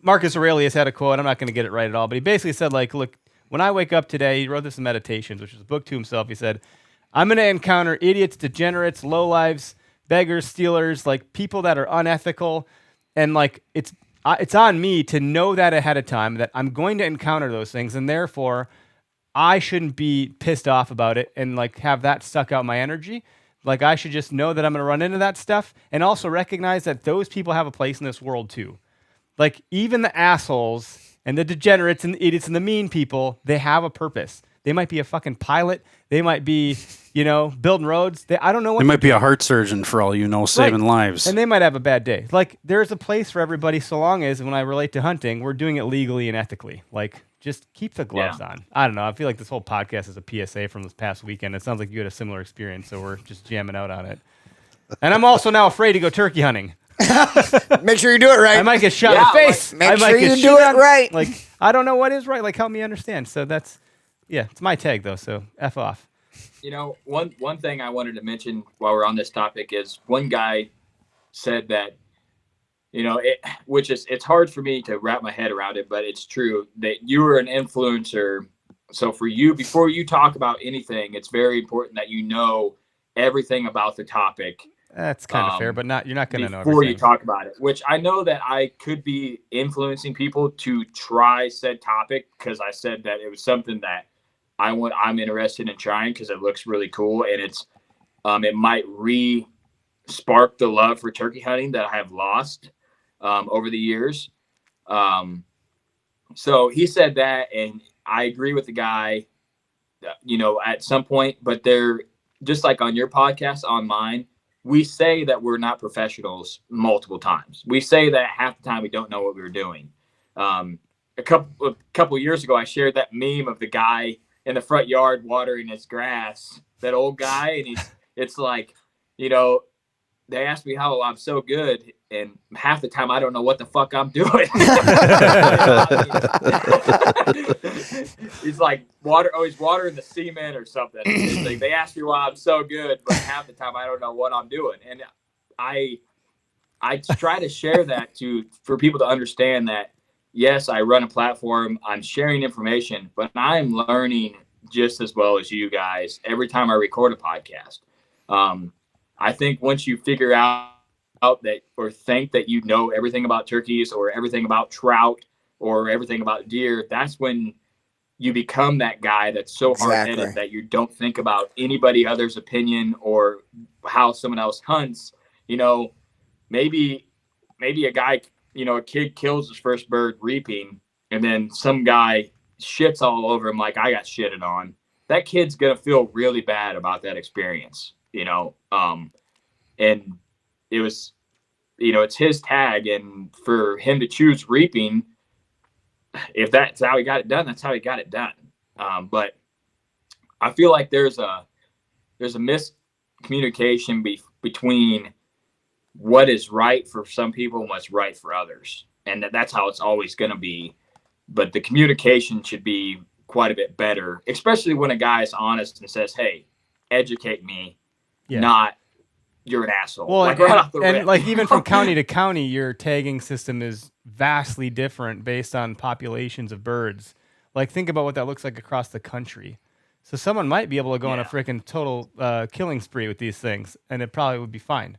Marcus Aurelius had a quote. I'm not going to get it right at all, but he basically said, like, look, when I wake up today, he wrote this in Meditations, which is a book to himself. He said, I'm going to encounter idiots, degenerates, lowlives, beggars, stealers, like people that are unethical. And like, it's on me to know that ahead of time that I'm going to encounter those things. And therefore I shouldn't be pissed off about it and like have that suck out my energy. Like, I should just know that I'm going to run into that stuff and also recognize that those people have a place in this world too. Like, even the assholes and the degenerates and the idiots and the mean people, they have a purpose. They might be a fucking pilot. They might be, building roads. I don't know what They might be a heart surgeon for all you know, saving lives. and they might have a bad day. Like, there's a place for everybody so long as, when I relate to hunting, we're doing it legally and ethically. Like, just keep the gloves on. I don't know. I feel like this whole podcast is a PSA from this past weekend. It sounds like you had a similar experience, so we're just jamming out on it. And I'm also now afraid to go turkey hunting. Make sure you do it right. I might get shot in Yeah, the face. like, make I might sure get you shit do it on. right. Like, I don't know what is right. Like, help me understand. So that's, it's my tag, though, so F off. One thing I wanted to mention while we're on this topic is one guy said that which is, it's hard for me to wrap my head around it, but it's true that you are an influencer. So for you, before you talk about anything, it's very important that you know everything about the topic. That's kind of fair, but you're not going to know before everything. you talk about it, which I know that I could be influencing people to try said topic, because I said that it was something that I'm interested in trying because it looks really cool, and it might spark the love for turkey hunting that I have lost over the years. So he said that, and I agree with the guy, at some point, but they're just like on your podcast, on mine, we say that we're not professionals multiple times. We say that half the time we don't know what we were doing. A couple years ago, I shared that meme of the guy in the front yard watering his grass, that old guy. And it's like, they asked me how I'm so good, and half the time I don't know what the fuck I'm doing. He's like, he's watering the cement or something. It's like, they ask me why I'm so good, but half the time I don't know what I'm doing. And I try to share that for people to understand that, yes, I run a platform, I'm sharing information, but I'm learning just as well as you guys every time I record a podcast. I think once you figure out that, or think that you know everything about turkeys or everything about trout or everything about deer, that's when you become that guy that's so hard-headed that you don't think about anybody else's opinion or how someone else hunts. Maybe a guy, a kid kills his first bird reaping, and then some guy shits all over him like I got shitted on. That kid's gonna feel really bad about that experience. And it was, it's his tag, and for him to choose reaping, if that's how he got it done, that's how he got it done. But I feel like there's a miscommunication between what is right for some people and what's right for others. And that's how it's always going to be. But the communication should be quite a bit better, especially when a guy is honest and says, hey, educate me, not you're an asshole. Well, right off the rip. Like even from county to county, your tagging system is vastly different based on populations of birds. Like think about what that looks like across the country. So someone might be able to go on a freaking total killing spree with these things, and it probably would be fine.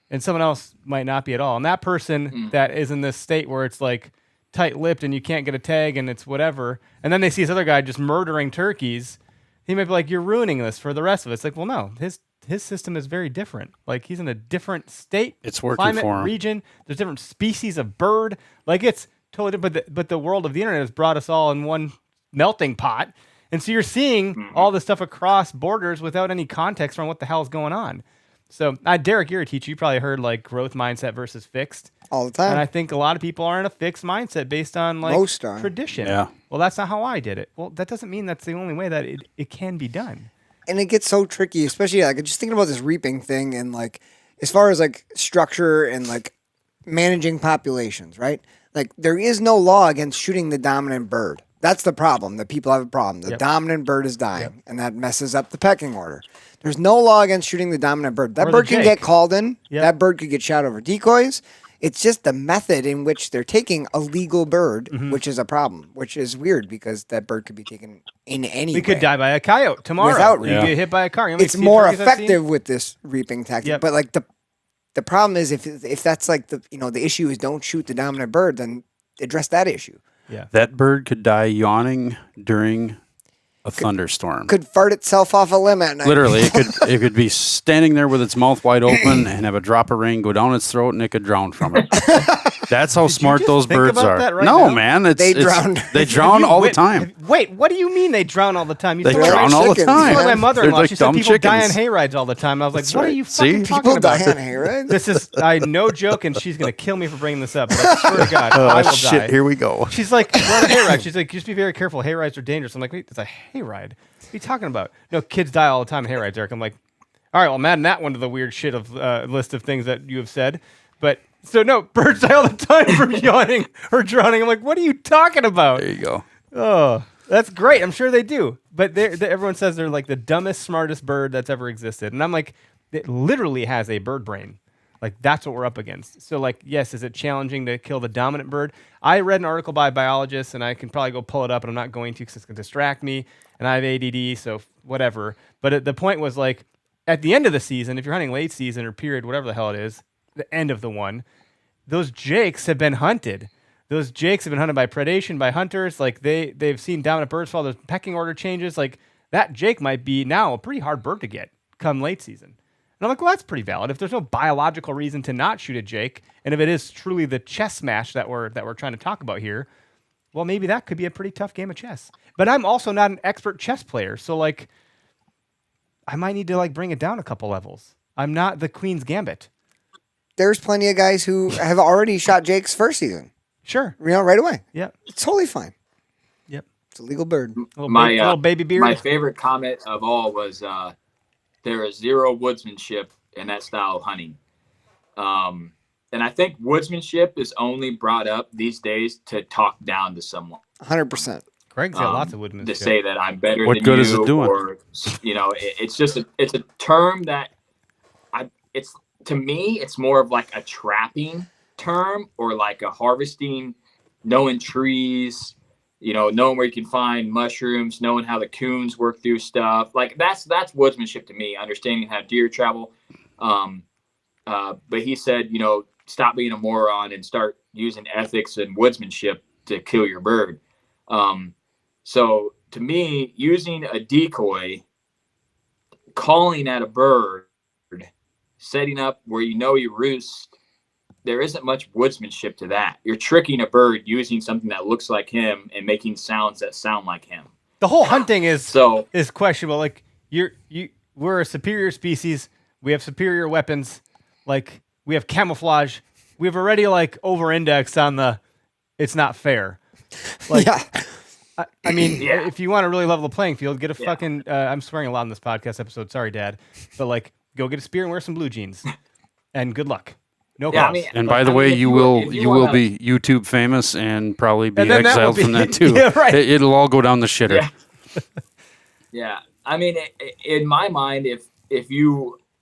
And someone else might not be at all. And that person that is in this state where it's like tight-lipped and you can't get a tag and it's whatever, and then they see this other guy just murdering turkeys, he might be like, you're ruining this for the rest of us. It's like, well, no, his system is very different. Like he's in a different state, it's working climate, for him. Region. There's different species of bird. Like it's totally different. But the world of the internet has brought us all in one melting pot. And so you're seeing all this stuff across borders without any context from what the hell is going on. So Derek, you're a teacher. You probably heard like growth mindset versus fixed. All the time. And I think a lot of people are in a fixed mindset based on like tradition. Yeah. Well, that's not how I did it. Well, that doesn't mean that's the only way that it can be done. And it gets so tricky, especially like just thinking about this reaping thing, and like as far as like structure and like managing populations, right? Like there is no law against shooting the dominant bird. That's the problem. That people have a problem. The dominant bird is dying, and that messes up the pecking order. There's no law against shooting the dominant bird. That bird can get called in. That bird could get shot over decoys. It's just the method in which they're taking a legal bird, which is a problem, which is weird because that bird could be taken in any way. We could die by a coyote tomorrow. Without you get hit by a car. It's more effective with this reaping tactic. But like the problem is if that's like the issue is don't shoot the dominant bird, then address that issue. Yeah. That bird could die yawning during a thunderstorm. Could fart itself off a limb at night. Literally, it could be standing there with its mouth wide open and have a drop of rain go down its throat, and it could drown from it. That's how smart those birds are. Now? Man, they drown. They drown all the time. Wait, what do you mean they drown all the time? They drown all the time. Like my mother-in-law, like she said people die on chickens. hayrides all the time. I was like, That's what right. are you fucking talking People about? die on hayrides? This is no joke, and she's gonna kill me for bringing this up. But I swear to God, I will shit, die. here we go. She's like, we're on a hayride. She's like, just be very careful. Hayrides are dangerous. I'm like, wait, it's a hayride. What are you talking about? No, kids die all the time in hayrides, Eric. I'm like, all right, well, I'm adding that one to the weird shit of list of things that you have said. But so no, birds die all the time from yawning or drowning. I'm like, what are you talking about? There you go. Oh, that's great. I'm sure they do. But everyone says they're like the dumbest, smartest bird that's ever existed. And I'm like, it literally has a bird brain. Like that's what we're up against. So like, yes, is it challenging to kill the dominant bird? I read an article by biologists, and I can probably go pull it up, and I'm not going to because it's going to distract me, and I have ADD, so whatever. But the point was like, at the end of the season, if you're hunting late season or period, whatever the hell it is, the end of the one, those jakes have been hunted. Those jakes have been hunted by predation, by hunters. Like they've seen dominant birds fall. There's pecking order changes. Like that jake might be now a pretty hard bird to get come late season. And I'm like, well, that's pretty valid. If there's no biological reason to not shoot a jake, and if it is truly the chess smash that we're trying to talk about here, well, maybe that could be a pretty tough game of chess. But I'm also not an expert chess player, so like, I might need to like bring it down a couple levels. I'm not the Queen's Gambit. There's plenty of guys who have already shot jakes first season. Sure. Right away. Yep. It's totally fine. Yep. It's a legal bird. Little baby beard. My favorite comment of all was there is zero woodsmanship in that style of hunting. And I think woodsmanship is only brought up these days to talk down to someone. 100%. Greg's got lots of woodmanship. To say that I'm better What than good you, is it doing? or it's just it's a term that it's to me it's more of like a trapping term or like a harvesting, knowing trees, knowing where you can find mushrooms, knowing how the coons work through stuff. Like that's woodsmanship to me, understanding how deer travel. But he said, stop being a moron and start using ethics and woodsmanship to kill your bird. So to me, using a decoy, calling at a bird, setting up where he roosts, there isn't much woodsmanship to that. You're tricking a bird using something that looks like him and making sounds that sound like him. The whole hunting is questionable. Like we're a superior species. We have superior weapons. Like we have camouflage. We've already like over-indexed on the it's not fair. Like, yeah. I mean, if you want to really level the playing field, get a fucking. I'm swearing a lot in this podcast episode. Sorry, Dad, but like, go get a spear and wear some blue jeans, and good luck. No calls. And by the way, you will be YouTube famous and probably be exiled from that too. Yeah, right. It'll all go down the shitter. Yeah. Yeah. I mean, in my mind, if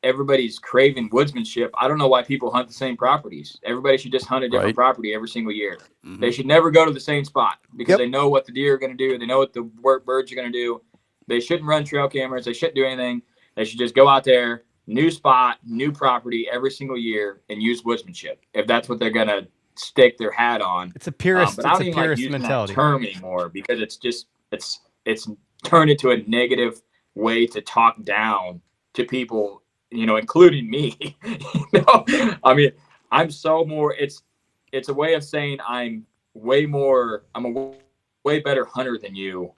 everybody's craving woodsmanship, I don't know why people hunt the same properties. Everybody should just hunt a different property every single year. Mm-hmm. They should never go to the same spot because they know what the deer are going to do. They know what the birds are going to do. They shouldn't run trail cameras. They shouldn't do anything. They should just go out there, new spot, new property every single year, and use woodsmanship if that's what they're going to stake their hat on. It's a purist. But I don't it's a even purist like using mentality. that term anymore because it's turned into a negative way to talk down to people, including me. I mean, I'm so more. It's a way of saying I'm a way better hunter than you,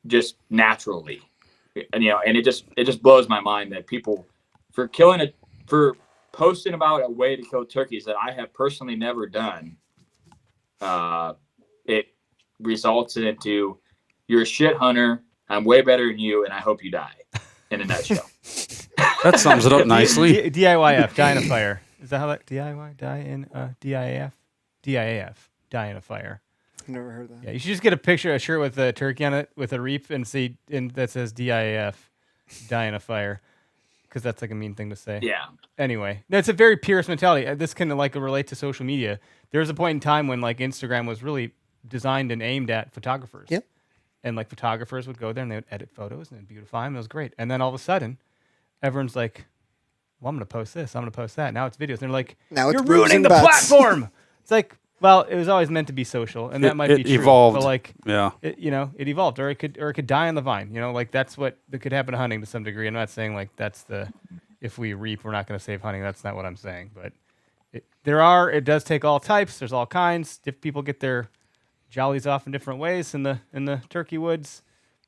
just naturally. And and it just blows my mind that people for posting about a way to kill turkeys that I have personally never done. It results into you're a shit hunter. I'm way better than you, and I hope you die. In a nutshell. That sums it up nicely. DIYF, die in a fire. Is that how that DIY die in DIAF? DIAF, die in a fire. I've never heard that. Yeah, you should just get a shirt with a turkey on it with a reap and that says DIAF, die in a fire, because that's like a mean thing to say. Yeah. Anyway, that's a very purist mentality. This can like relate to social media. There was a point in time when like Instagram was really designed and aimed at photographers. Yep. And like photographers would go there and they would edit photos and beautify them. It was great. And then all of a sudden, everyone's like, well, I'm going to post this. I'm going to post that. Now it's videos. And they're like, now you're ruining the platform. It's like, well, it was always meant to be social. And that might be true. Evolved. But like, it evolved or it could die on the vine. Like that's what that could happen to hunting to some degree. I'm not saying like if we reap, we're not going to save hunting. That's not what I'm saying. But it does take all types. There's all kinds. If people get their jollies off in different ways in the turkey woods.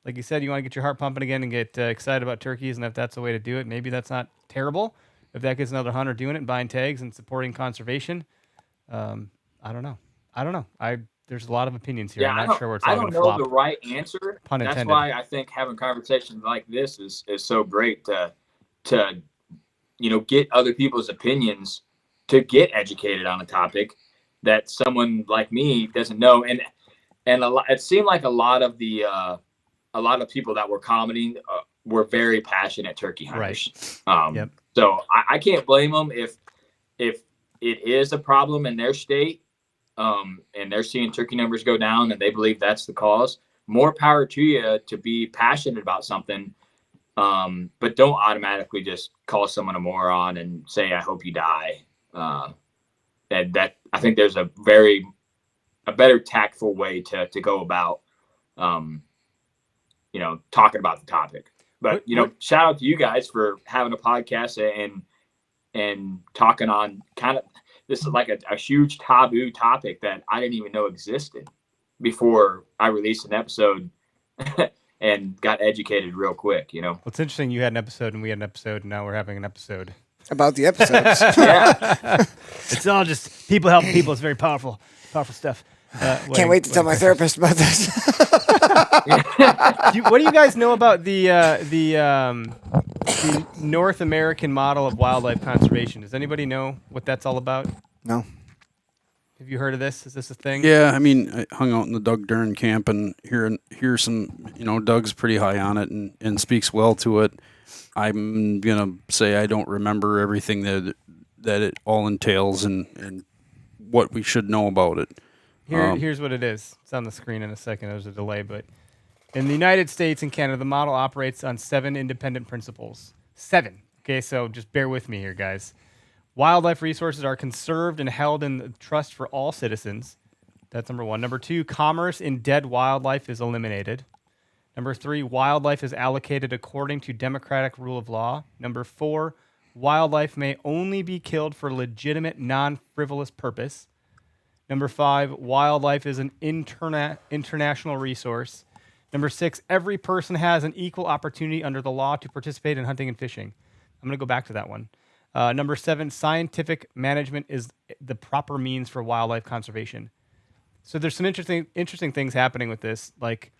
Like you said, you want to get your heart pumping again and get excited about turkeys, and if that's the way to do it, maybe that's not terrible. If that gets another hunter doing it and buying tags and supporting conservation, I don't know. There's a lot of opinions here. I'm not sure where it's all going to flop. I don't know the right answer. Pun intended. That's why I think having conversations like this is so great to get other people's opinions, to get educated on a topic that someone like me doesn't know. And it seemed like a lot of people that were commenting were very passionate turkey hunters. Right. So I can't blame them if it is a problem in their state, and they're seeing turkey numbers go down and they believe that's the cause, more power to you to be passionate about something. But don't automatically just call someone a moron and say, I hope you die. That I think there's a better tactful way to go about, talking about the topic. But, shout out to you guys for having a podcast and talking on kind of, this is like a huge taboo topic that I didn't even know existed before I released an episode and got educated real quick, Well, it's interesting. You had an episode and we had an episode, and now we're having an episode about the episodes. Yeah. It's all just people helping people. It's very powerful stuff. Can't wait to tell my therapist about this. What do you guys know about the North American model of wildlife conservation? Does anybody know what that's all about? No. Have you heard of this? Is this a thing? Yeah, I mean, I hung out in the Doug Dern camp and hear some, Doug's pretty high on it and speaks well to it. I'm gonna say I don't remember everything that it all entails and what we should know about it. Here's what it is. It's on the screen in a second. There's a delay, but in the United States and Canada, the model operates on 7 independent principles. 7. Okay, so just bear with me here, guys. Wildlife resources are conserved and held in trust for all citizens. That's number 1. Number 2, commerce in dead wildlife is eliminated. Number 3, wildlife is allocated according to democratic rule of law. Number 4, wildlife may only be killed for legitimate, non-frivolous purpose. Number 5, wildlife is an international resource. Number 6, every person has an equal opportunity under the law to participate in hunting and fishing. I'm going to go back to that one. Number 7, scientific management is the proper means for wildlife conservation. So there's some interesting things happening with this. Like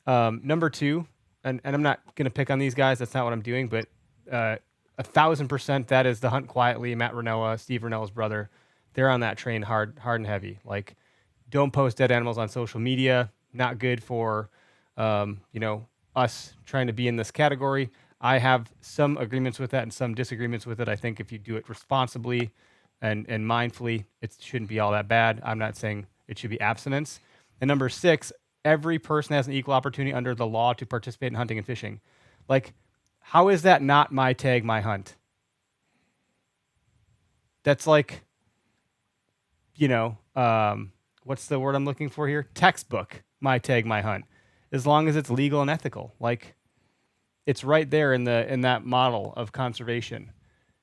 number 2, and I'm not going to pick on these guys. That's not what I'm doing. But 1,000% that is the Hunt Quietly, Matt Rinella, Steve Rinella's brother. They're on that train hard and heavy. Like, don't post dead animals on social media. Not good for, us trying to be in this category. I have some agreements with that and some disagreements with it. I think if you do it responsibly and mindfully, it shouldn't be all that bad. I'm not saying it should be abstinence. And number 6, every person has an equal opportunity under the law to participate in hunting and fishing. Like, how is that not my tag, my hunt? That's like, what's the word I'm looking for here? Textbook, my tag, my hunt. As long as it's legal and ethical. Like, it's right there in that model of conservation.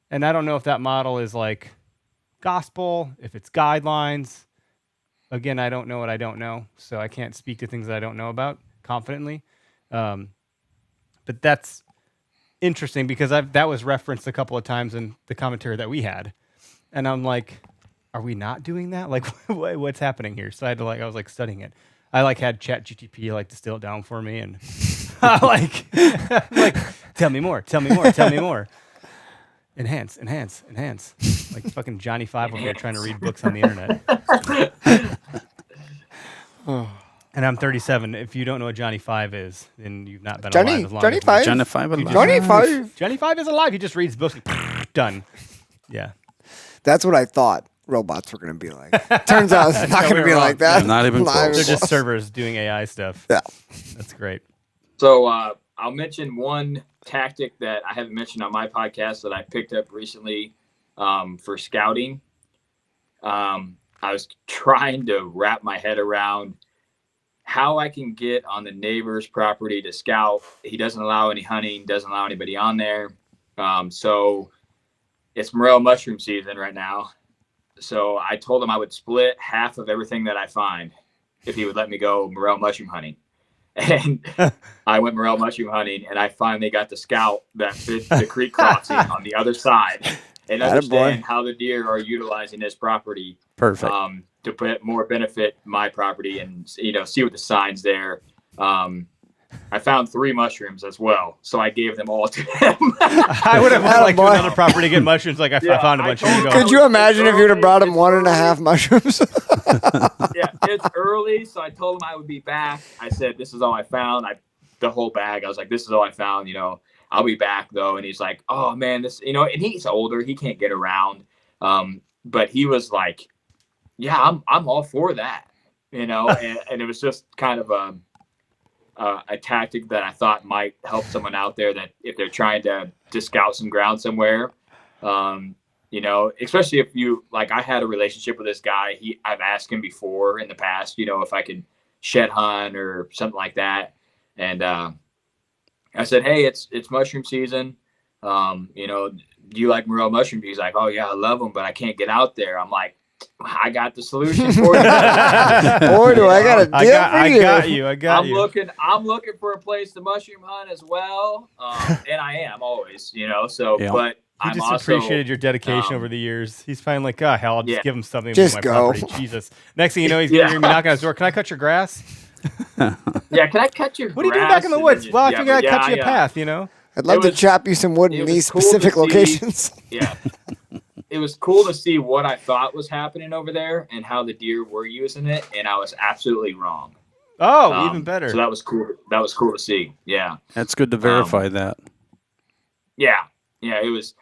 And I don't know if that model is like gospel, if it's guidelines. Again, I don't know what I don't know, so I can't speak to things that I don't know about confidently. But that's interesting because that was referenced a couple of times in the commentary that we had. And I'm like, are we not doing that? Like, what's happening here? So I was studying it. I had ChatGPT distill it down for me, and like, tell me more. Enhance. Like fucking Johnny Five over here trying to read books on the internet. And I'm 37. If you don't know what Johnny Five is, then you've not been alive as long as me. Johnny Five alive. Johnny Five is alive. He just reads books. Done. Yeah. That's what I thought robots were going to be like. Turns out it's not going to be like that. Not even close. They're just servers doing AI stuff. Yeah. That's great. So I'll mention one tactic that I haven't mentioned on my podcast that I picked up recently for scouting. I was trying to wrap my head around how I can get on the neighbor's property to scout. He doesn't allow any hunting, doesn't allow anybody on there. So it's morel mushroom season right now. So I told him I would split half of everything that I find if he would let me go morel mushroom hunting. And I went morel mushroom hunting, and I finally got to scout that the creek crossing on the other side and understand how the deer are utilizing this property. Perfect. To put more benefit my property and see what the signs there. I found 3 mushrooms as well, so I gave them all to him. I would have liked to another property to get mushrooms. Like I found a bunch of them. Could you imagine if you'd have brought him 1.5 mushrooms? Yeah, it's early, so I told him I would be back. I said, "This is all I found." The whole bag. I was like, "This is all I found." I'll be back though. And he's like, "Oh man, this," and he's older. He can't get around. But he was like, yeah, I'm all for that, and it was just kind of a tactic that I thought might help someone out there that if they're trying to scout some ground somewhere, especially if you, like, I had a relationship with this guy. I've asked him before in the past, if I could shed hunt or something like that. And I said, hey, it's mushroom season. Do you like morel mushrooms? He's like, oh yeah, I love them, but I can't get out there. I'm like, I got the solution for you. Boy, do I got a deal for you. I got you. I'm looking for a place to mushroom hunt as well. And I am always, so, Yeah. but He I'm just also, appreciated your dedication over the years. He's finally like, hell, I'll just give him something. Just to my go. property. Jesus. Next thing you know, he's going to be knocking on his door. Can I cut your grass? yeah, can I cut your What are you doing grass? back in the And woods? then Well, I just- think I yeah, cut you a yeah. path, I'd love to chop you some wood it in was these cool to specific see. locations. Yeah. It was cool to see what I thought was happening over there and how the deer were using it, and I was absolutely wrong. Oh, even better. So that was cool. That was cool to see. Yeah. That's good to verify that. Yeah. Yeah. It was,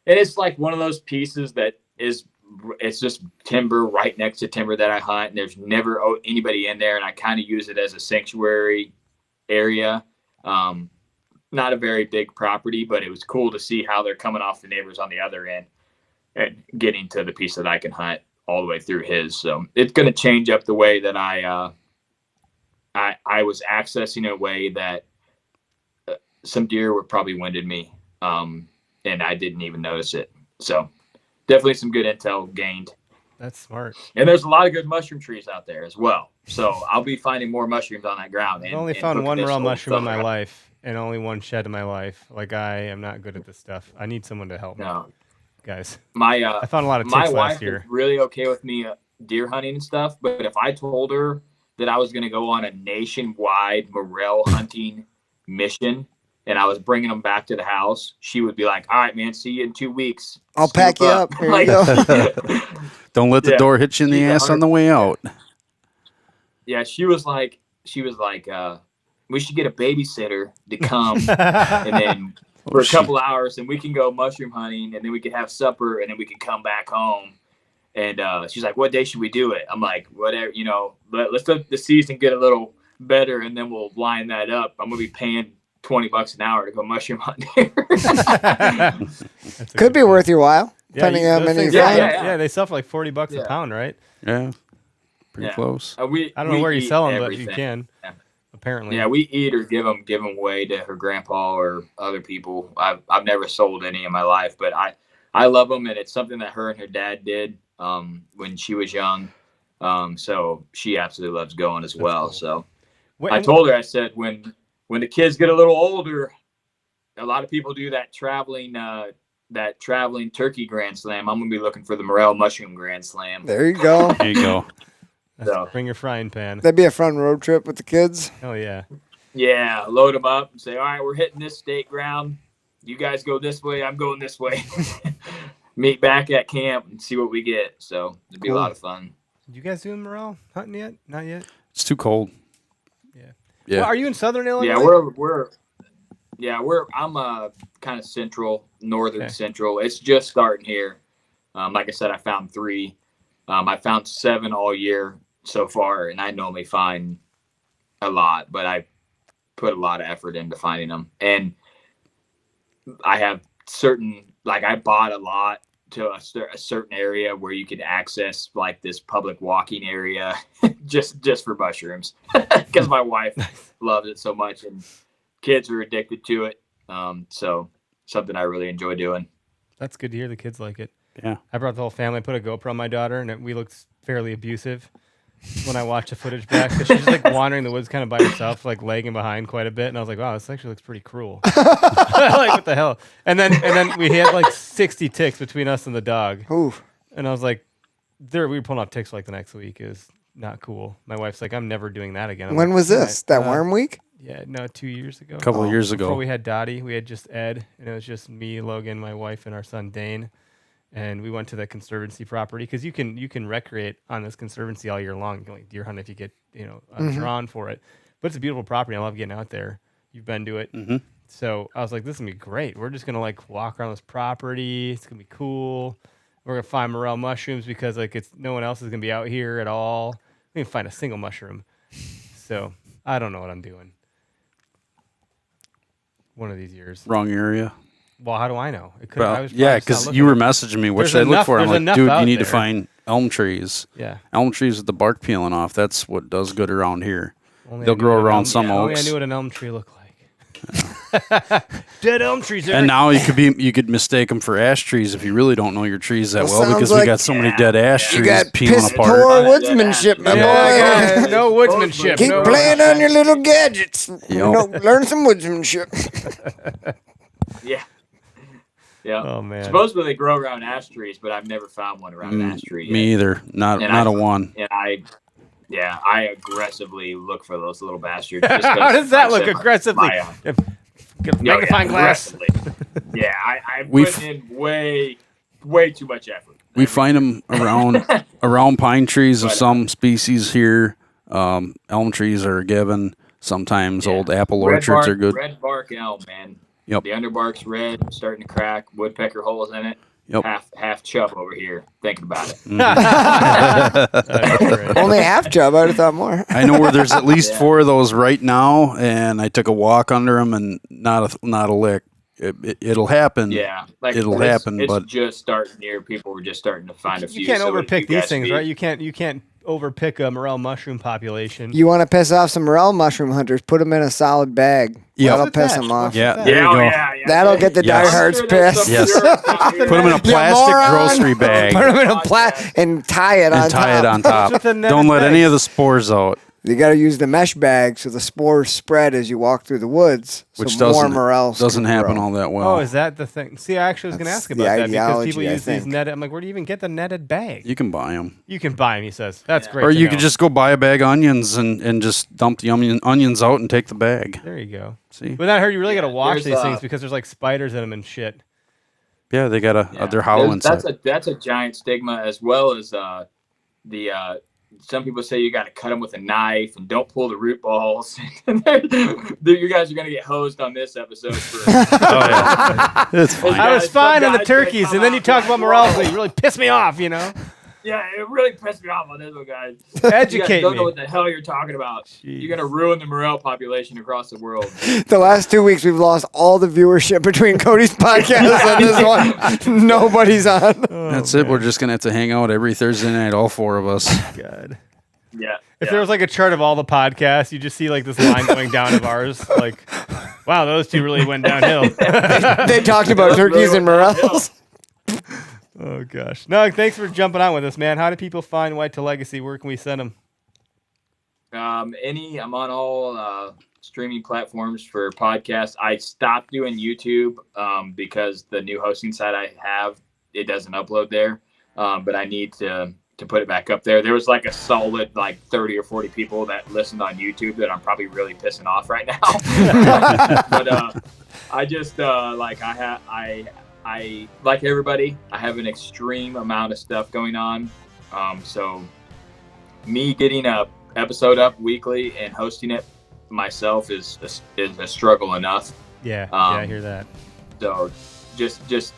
and it's like one of those pieces that it's just timber right next to timber that I hunt, and there's never anybody in there, and I kind of use it as a sanctuary area. Not a very big property, but it was cool to see how they're coming off the neighbors on the other end and getting to the piece that I can hunt all the way through his. So it's going to change up the way that I was accessing a way that some deer were probably winded me, and I didn't even notice it. So definitely some good intel gained. That's smart. And there's a lot of good mushroom trees out there as well. So I'll be finding more mushrooms on that ground. I've only found one morel mushroom in my life and only one shed in my life. Like, I am not good at this stuff. I need someone to help me. Guys. I found a lot of ticks my last wife year. is really okay with me deer hunting and stuff, but if I told her that I was going to go on a nationwide morel hunting mission and I was bringing them back to the house, she would be like, all right, man, see you in 2 weeks. I'll pack you up. Here you go. Don't let the door hit you in the She's ass on the way out. Yeah, she was like, we should get a babysitter to come and then for a couple hours, and we can go mushroom hunting, and then we can have supper, and then we can come back home. And she's like, what day should we do it? I'm like, whatever, let's let the season get a little better, and then we'll line that up. I'm going to be paying $20 an hour to go mushroom hunting. Could be worth your while, depending on how many you find. Yeah, they sell for like $40 a pound, right? Yeah. Pretty close. I don't know where you sell them, but you can. Yeah. Apparently. Yeah, we eat or give them away to her grandpa or other people. I've never sold any in my life, but I love them, and it's something that her and her dad did when she was young. So she absolutely loves going as well. Cool. So I told her, I said, when the kids get a little older, a lot of people do that traveling turkey grand slam. I'm gonna be looking for the morel mushroom grand slam. There you go. There you go. So, bring your frying pan. That'd be a fun road trip with the kids. Oh yeah. Yeah, load them up and say, all right, we're hitting this state ground. You guys go this way. I'm going this way. Meet back at camp and see what we get. So it'd be a lot of fun. Did you guys do morel hunting yet? Not yet. It's too cold. Yeah. Yeah. Well, are you in Southern Illinois? Yeah, I'm kind of northern central. It's just starting here. Like I said, I found 3. I found 7 all year so far, and I normally find a lot, but I put a lot of effort into finding them. And I have I bought a lot to a certain area where you could access like this public walking area just for mushrooms because my wife loves it so much and kids are addicted to it. So something I really enjoy doing. That's good to hear the kids like it. Yeah. I brought the whole family, put a GoPro on my daughter, and we looked fairly abusive when I watched the footage back. Because she's just like wandering the woods kind of by herself, like lagging behind quite a bit. And I was like, wow, this actually looks pretty cruel. Like, what the hell? And then we had like 60 ticks between us and the dog. Oof. And I was like, we were pulling off ticks for like the next week. It was not cool. My wife's like, I'm never doing that again. When was this? That worm week? Yeah, no, 2 years ago. A couple of years ago. Before we had Dottie, we had just Ed, and it was just me, Logan, my wife, and our son Dane. And we went to the conservancy property because you can recreate on this conservancy all year long. You can like deer hunt if you get drawn for it. But it's a beautiful property. I love getting out there. You've been to it. Mm-hmm. So I was like, this is gonna be great. We're just gonna like walk around this property. It's gonna be cool. We're gonna find morel mushrooms because like no one else is gonna be out here at all. We can find a single mushroom. So I don't know what I'm doing. One of these years. Wrong area. Well, how do I know? It could. Well, yeah, because you were messaging me. What There's should I look enough- for? I'm there's like, enough dude, out you need to there. find elm trees. Yeah. Elm trees with the bark peeling off. That's what does good around here. Only I They'll knew grow what an around elm- some Only I oaks. knew what an elm tree looked like. Dead elm trees. And now you could mistake them for ash trees if you really don't know your trees that Well, well because we sounds got like- so many dead ash You trees got peeling piss apart. poor woodsmanship, my Yeah, boy. no woodsmanship. Keep no playing on your little gadgets. Yep. Learn some woodsmanship. Yeah. Yeah. Oh man. Supposedly they grow around ash trees, but I've never found one around an ash tree yet. Me either. Not And a one. And I aggressively look for those little bastards. just 'cause How does that I look said aggressively? my, Get a magnifying glass. aggressively. Yeah, I've We've- put in way too much effort. We find them around pine trees of But, some species here. Elm trees are given. Sometimes old apple orchards are good. Red bark elm, man. Yep. The underbark's red, starting to crack. Woodpecker holes in it. Yep. Half chub over here, thinking about it. That's great. Only half job. I'd have thought more. I know where there's at least Yeah. 4 of those right now, and I took a walk under them and not a lick. It'll happen. Yeah, like It'll it's- happen, It's but- just starting here. People were just starting to find a few. You can't so overpick you these guys things, be- right? You can't overpick a morel mushroom population. You want to piss off some morel mushroom hunters? Put them in a solid bag. Yep. That'll What's piss attached? them off. Yeah, What's there Yeah, you oh, go. yeah. That'll get the Yes. diehards pissed. Yes. Put them in a You plastic moron. grocery bag Put them in a and tie it on and tie top. it on top. with the netted Don't let any bags? of the spores out, You got to use the mesh bag so the spores spread as you walk through the woods. which so more doesn't morels doesn't can happen grow. all that well. Oh, is that the thing? See, I actually was going to That's ask the about that because ideology, people I use these think. netted. I'm like, where do you even get the netted bag? You can buy them. You can buy them, he says. That's great. Or to you know. could just go buy a bag of onions and just dump the onions out and take the bag. There you go. See? But I heard you really got to wash there's, these things because there's like spiders in them and shit. Yeah, they got Yeah. they're hollow inside. That's a giant stigma, as well as some people say you got to cut them with a knife and don't pull the root balls. You guys are gonna get hosed on this episode. For, It's fine. I was Guys, fine some on the guys turkeys, come and then you out talk like, about morels, so you really pissed me off, you know? Yeah, it really pissed me off on this one, guys. Educate You guys don't know me. what the hell you're talking about. Jeez. You're gonna ruin the morel population across the world. The last 2 weeks, we've lost all the viewership between Cody's podcast and this one. Nobody's on. That's it. We're just gonna have to hang out every Thursday night, all 4 of us. God. Yeah. If there was like a chart of all the podcasts, you just see like this line going down of ours. Like, wow, those two really went downhill. They talked about That's really turkeys and what that morels. Oh, gosh. No, thanks for jumping on with us, man. How do people find Whitetail Legacy? Where can we send them? I'm on all streaming platforms for podcasts. I stopped doing YouTube because the new hosting site I have, it doesn't upload there. But I need to put it back up there. There was like a solid 30 or 40 people that listened on YouTube that I'm probably really pissing off right now. But I just I like everybody. I have an extreme amount of stuff going on. So me getting a episode up weekly and hosting it myself is a struggle enough. Yeah, I hear that. So just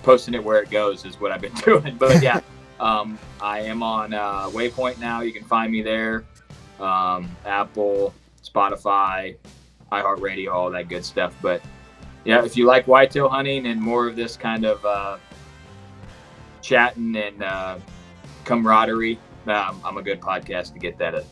posting it where it goes is what I've been doing. But yeah, I am on Waypoint now. You can find me there. Apple, Spotify, iHeartRadio, all that good stuff. But yeah, if you like whitetail hunting and more of this kind of chatting and camaraderie, I'm a good podcast to get that at.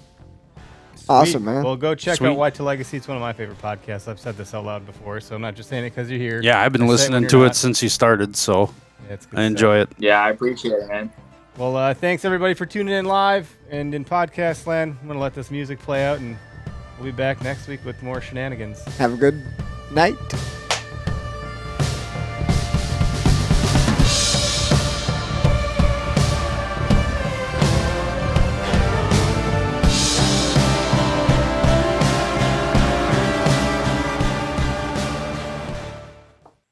Awesome, Sweet. man. Well, go check Sweet. out Whitetail Legacy. It's one of my favorite podcasts. I've said this out loud before, so I'm not just saying it because you're here. Yeah, I've been I say it when listening you're to it not. since you started, so Yeah, it's good I stuff. enjoy it. Yeah, I appreciate it, man. Well, thanks everybody for tuning in live and in podcast land. I'm going to let this music play out, and we'll be back next week with more shenanigans. Have a good night.